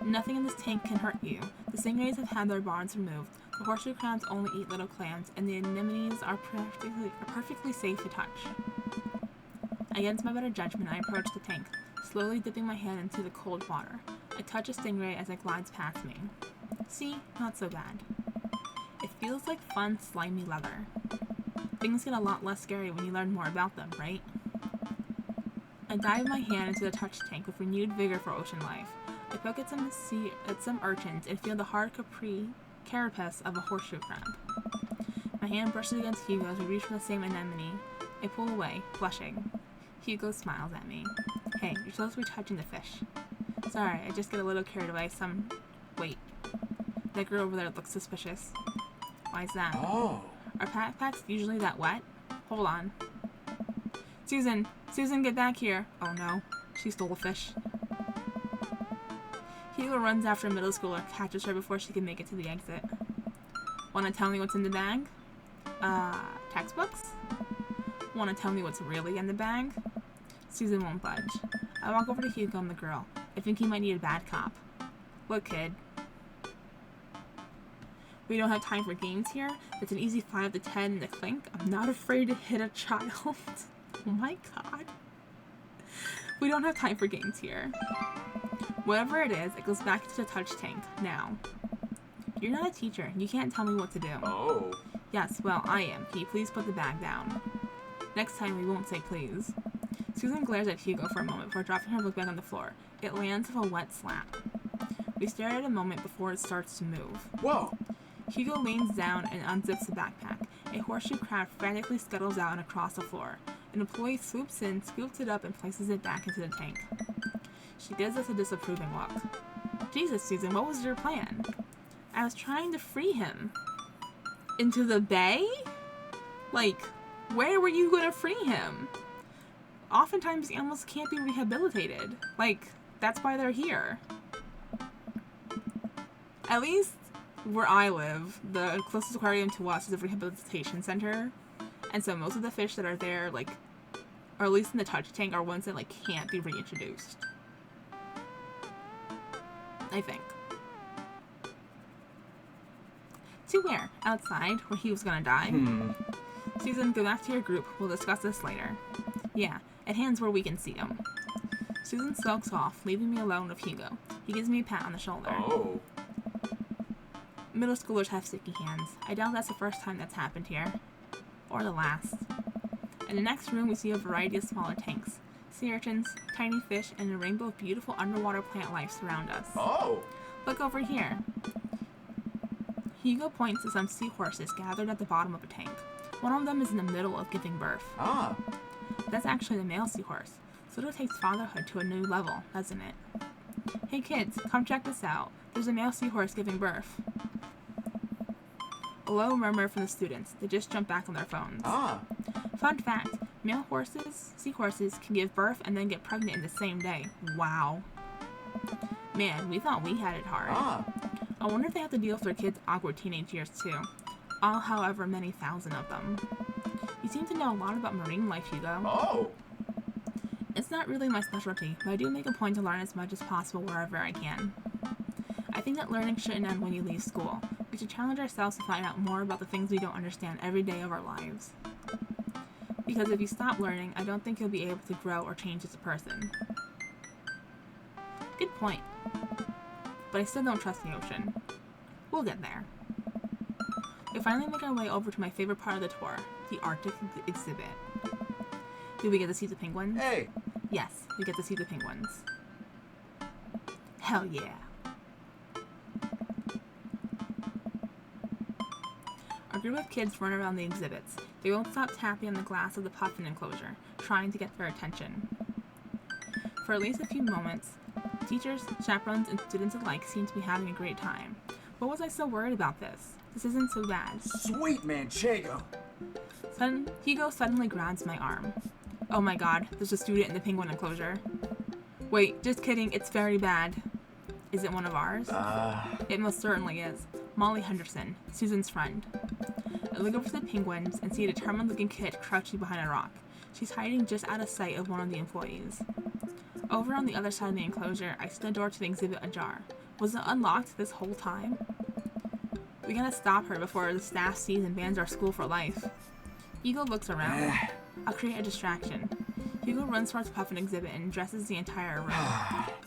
Nothing in this tank can hurt you. The stingrays have had their bars removed. The horseshoe crabs only eat little clams, and the anemones are perfectly safe to touch. Against my better judgment, I approach the tank, slowly dipping my hand into the cold water. I touch a stingray as it glides past me. See? Not so bad. It feels like fun, slimy leather. Things get a lot less scary when you learn more about them, right? I dive my hand into the touch tank with renewed vigor for ocean life. I poke at some urchins and feel the hard carapace of a horseshoe crab. My hand brushes against Hugo as we reach for the same anemone. I pull away, blushing. Hugo smiles at me. Hey, you're supposed to be touching the fish. Sorry, I just get a little carried away. Wait. That girl over there looks suspicious. Why's that? Oh. Are backpacks usually that wet? Hold on. Susan, get back here. Oh no, she stole a fish. Hugo runs after a middle schooler, catches her before she can make it to the exit. Wanna tell me what's in the bag? Textbooks? Wanna tell me what's really in the bag? Susan won't budge. I walk over to Hugo and the girl. I think he might need a bad cop. Look, kid. We don't have time for games here. It's an easy 5 to 10 in the clink. I'm not afraid to hit a child. Oh my god. We don't have time for games here. Whatever it is, it goes back into the touch tank, now. You're not a teacher. You can't tell me what to do. Oh. Yes, well, I am. Can you please put the bag down? Next time we won't say please. Susan glares at Hugo for a moment before dropping her book bag on the floor. It lands with a wet slap. We stare at it a moment before it starts to move. Whoa. Hugo leans down and unzips the backpack. A horseshoe crab frantically scuttles out and across the floor. An employee swoops in, scoops it up, and places it back into the tank. She gives us a disapproving look. Jesus, Susan, what was your plan? I was trying to free him. Into the bay? Like, where were you going to free him? Oftentimes, animals can't be rehabilitated. Like, that's why they're here. At least where I live, the closest aquarium to us is a rehabilitation center. And so most of the fish that are there, like, or at least in the touch tank, are ones that, like, can't be reintroduced. I think. To where? Outside, where he was gonna die? Susan, go back to your group. We'll discuss this later. Yeah, at hands where we can see him. Susan skulks off, leaving me alone with Hugo. He gives me a pat on the shoulder. Oh. Middle schoolers have sticky hands. I doubt that's the first time that's happened here. Or the last. In the next room, we see a variety of smaller tanks. Sea urchins, tiny fish, and a rainbow of beautiful underwater plant life surround us. Oh. Look over here. Hugo points to some seahorses gathered at the bottom of a tank. One of them is in the middle of giving birth. Ah. That's actually the male seahorse. So it takes fatherhood to a new level, doesn't it? Hey kids, come check this out. There's a male seahorse giving birth. A low murmur from the students. They just jump back on their phones. Ah. Fun fact, male seahorses can give birth and then get pregnant in the same day. Wow. Man, we thought we had it hard. Ah. I wonder if they have to deal with their kids' awkward teenage years too. All however many thousand of them. You seem to know a lot about marine life, Hugo. Oh. It's not really my specialty, but I do make a point to learn as much as possible wherever I can. I think that learning shouldn't end when you leave school. We should challenge ourselves to find out more about the things we don't understand every day of our lives. Because if you stop learning, I don't think you'll be able to grow or change as a person. Good point. But I still don't trust the ocean. We'll get there. We finally make our way over to my favorite part of the tour, the Arctic exhibit. Do we get to see the penguins? Hey. Yes, we get to see the penguins. Hell yeah. A group of kids run around the exhibits. They won't stop tapping on the glass of the puffin enclosure, trying to get their attention. For at least a few moments, teachers, chaperones, and students alike seem to be having a great time. What was I so worried about this? This isn't so bad. Sweet Manchego. Hugo suddenly grabs my arm. Oh my god, there's a student in the penguin enclosure. Wait, just kidding, it's very bad. Is it one of ours? It most certainly is. Molly Henderson, Susan's friend. I look over to the penguins and see a determined-looking kid crouching behind a rock. She's hiding just out of sight of one of the employees. Over on the other side of the enclosure, I see the door to the exhibit ajar. Was it unlocked this whole time? We gotta stop her before the staff sees and bans our school for life. Hugo looks around. I'll create a distraction. Hugo runs towards Puffin exhibit and addresses the entire room.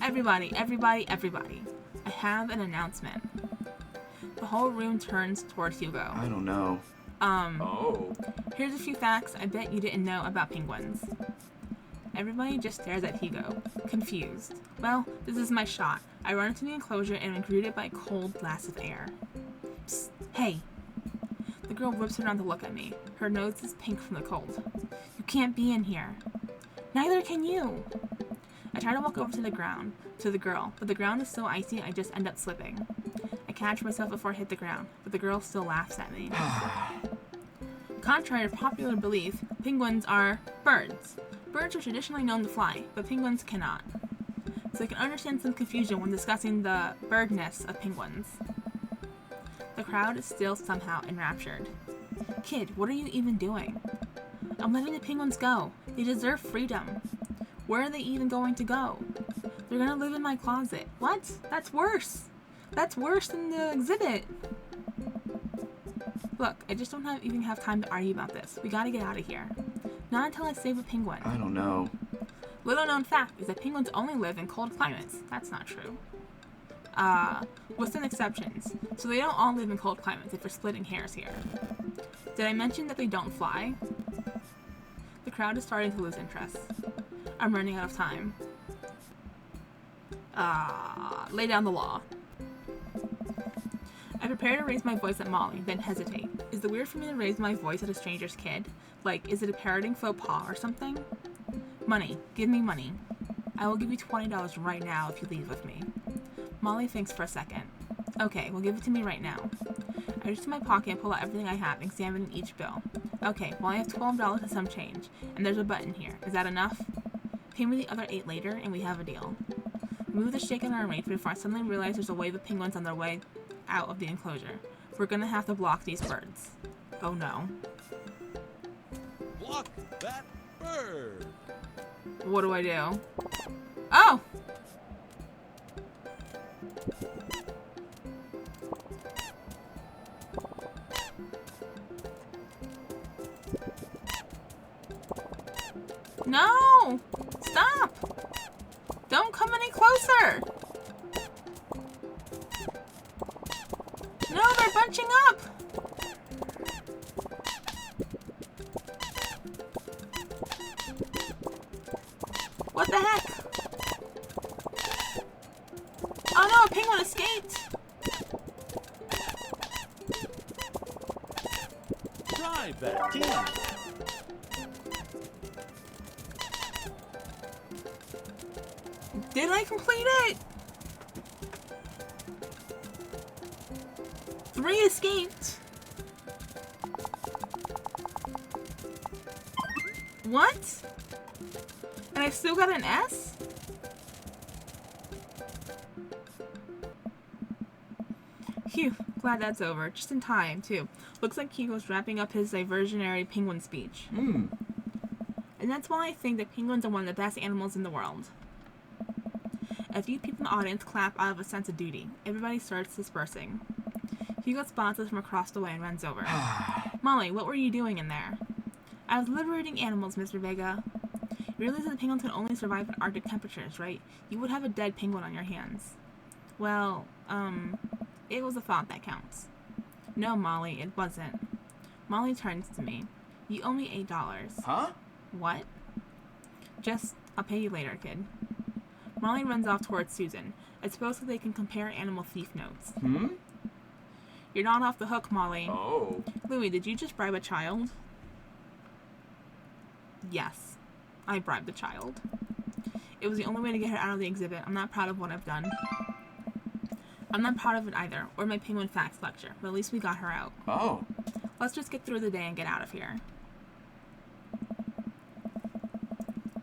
Everybody, everybody, everybody. I have an announcement. The whole room turns towards Hugo. I don't know. Oh. Here's a few facts I bet you didn't know about penguins. Everybody just stares at Hugo, confused. Well, this is my shot. I run into the enclosure and am greeted by a cold blast of air. Psst, hey. The girl whips around to look at me. Her nose is pink from the cold. You can't be in here. Neither can you. I try to walk over to the girl, but the ground is so icy I just end up slipping. I catch myself before I hit the ground, but the girl still laughs at me. Contrary to popular belief, penguins are birds. Birds are traditionally known to fly, but penguins cannot. So I can understand some confusion when discussing the birdness of penguins. The crowd is still somehow enraptured. Kid, what are you even doing? I'm letting the penguins go. They deserve freedom. Where are they even going to go? They're gonna live in my closet. What? That's worse. That's worse than the exhibit. Look, I just don't even have time to argue about this. We gotta get out of here. Not until I save a penguin. I don't know. Little known fact is that penguins only live in cold climates. That's not true. With some exceptions. So they don't all live in cold climates if we're splitting hairs here. Did I mention that they don't fly? The crowd is starting to lose interest. I'm running out of time. Lay down the law. I prepare to raise my voice at Molly, then hesitate. Is it weird for me to raise my voice at a stranger's kid? Like, is it a parroting faux pas or something? Money. Give me money. I will give you $20 right now if you leave with me. Molly thinks for a second. Okay, well give it to me right now. I reach to my pocket and pull out everything I have, examining each bill. Okay, well I have $12 and some change, and there's a button here. Is that enough? Pay me the other 8 later, and we have a deal. We move the shaken arm range before I suddenly realize there's a wave of penguins on their way out of the enclosure. We're gonna have to block these birds. Oh no. Block that bird. What do I do? Oh! No! Stop! Don't come any closer! No, they're bunching up! What the heck? Oh no, a penguin escaped! Drive that team. Did I complete it? 3 escaped. What? And I still got an S? Phew, glad that's over. Just in time, too. Looks like Hugo's wrapping up his diversionary penguin speech. And that's why I think that penguins are one of the best animals in the world. A few people in the audience clap out of a sense of duty. Everybody starts dispersing. Hugo spots us from across the way and runs over. Molly, what were you doing in there? I was liberating animals, Mr. Vega. You realize that the penguins can only survive at Arctic temperatures, right? You would have a dead penguin on your hands. Well, it was a thought that counts. No, Molly, it wasn't. Molly turns to me. You owe me $8. Huh? What? Just, I'll pay you later, kid. Molly runs off towards Susan. I suppose that they can compare animal thief notes. You're not off the hook, Molly. Oh. Louis, did you just bribe a child? Yes, I bribed the child. It was the only way to get her out of the exhibit. I'm not proud of what I've done. I'm not proud of it either, or my penguin facts lecture, but at least we got her out. Oh. Let's just get through the day and get out of here.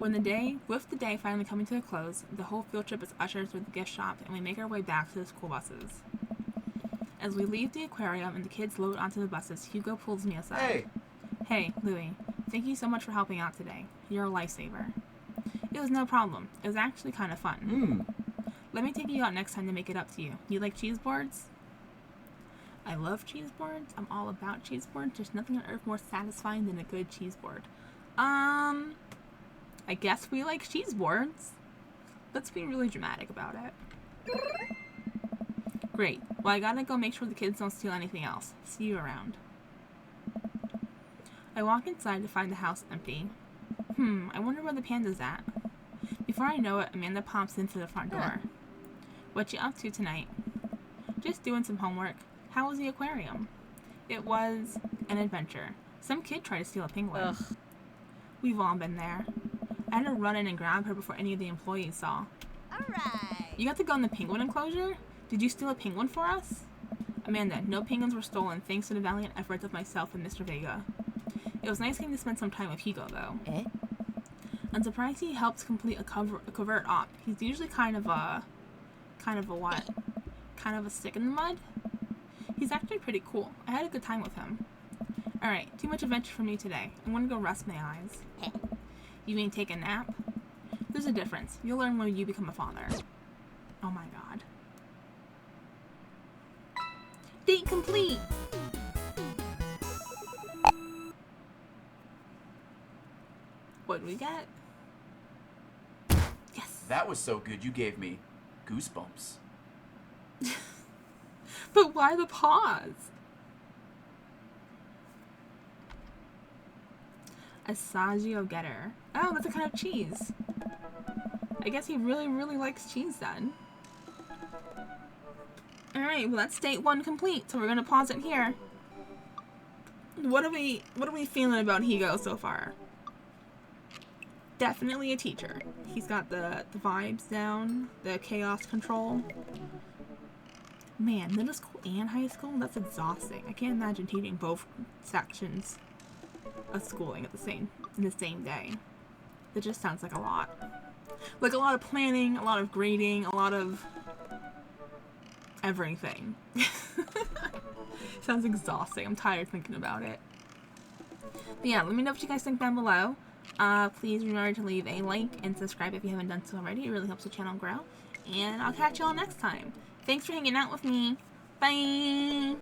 With the day finally coming to a close, the whole field trip is ushered through the gift shop, and we make our way back to the school buses. As we leave the aquarium and the kids load onto the buses, Hugo pulls me aside. Hey! Hey, Louie. Thank you so much for helping out today. You're a lifesaver. It was no problem. It was actually kind of fun. Let me take you out next time to make it up to you. You like cheese boards? I love cheese boards. I'm all about cheese boards. There's nothing on earth more satisfying than a good cheese board. I guess we like cheese boards. Let's be really dramatic about it. Great. Well, I gotta go make sure the kids don't steal anything else. See you around. I walk inside to find the house empty. I wonder where the panda's at. Before I know it, Amanda pops into the front door. What you up to tonight? Just doing some homework. How was the aquarium? It was an adventure. Some kid tried to steal a penguin. Ugh. We've all been there. I had to run in and grab her before any of the employees saw. Alright. You got to go in the penguin enclosure? Did you steal a penguin for us? Amanda, no penguins were stolen thanks to the valiant efforts of myself and Mr. Vega. It was nice getting to spend some time with Hugo, though. I'm surprised he helps complete a covert op. He's usually kind of a what? Kind of a stick in the mud? He's actually pretty cool. I had a good time with him. Alright, too much adventure for me today. I'm gonna go rest my eyes. You mean take a nap? There's a difference. You'll learn when you become a father. Oh my god. Date complete! What do we get? Yes! That was so good you gave me goosebumps. But why the pause? Assaggio getter. Oh, that's a kind of cheese. I guess he really, really likes cheese then. Alright, well that's date 1 complete, so we're gonna pause it here. What are we feeling about Hugo so far? Definitely a teacher. He's got the vibes down, the chaos control. Man, middle school and high school? That's exhausting. I can't imagine teaching both sections of schooling in the same day. It just sounds like a lot. Like a lot of planning, a lot of grading, a lot of everything. Sounds exhausting. I'm tired thinking about it. But yeah, let me know what you guys think down below. Please remember to leave a like and subscribe if you haven't done so already. It really helps the channel grow. And I'll catch y'all next time. Thanks for hanging out with me. Bye!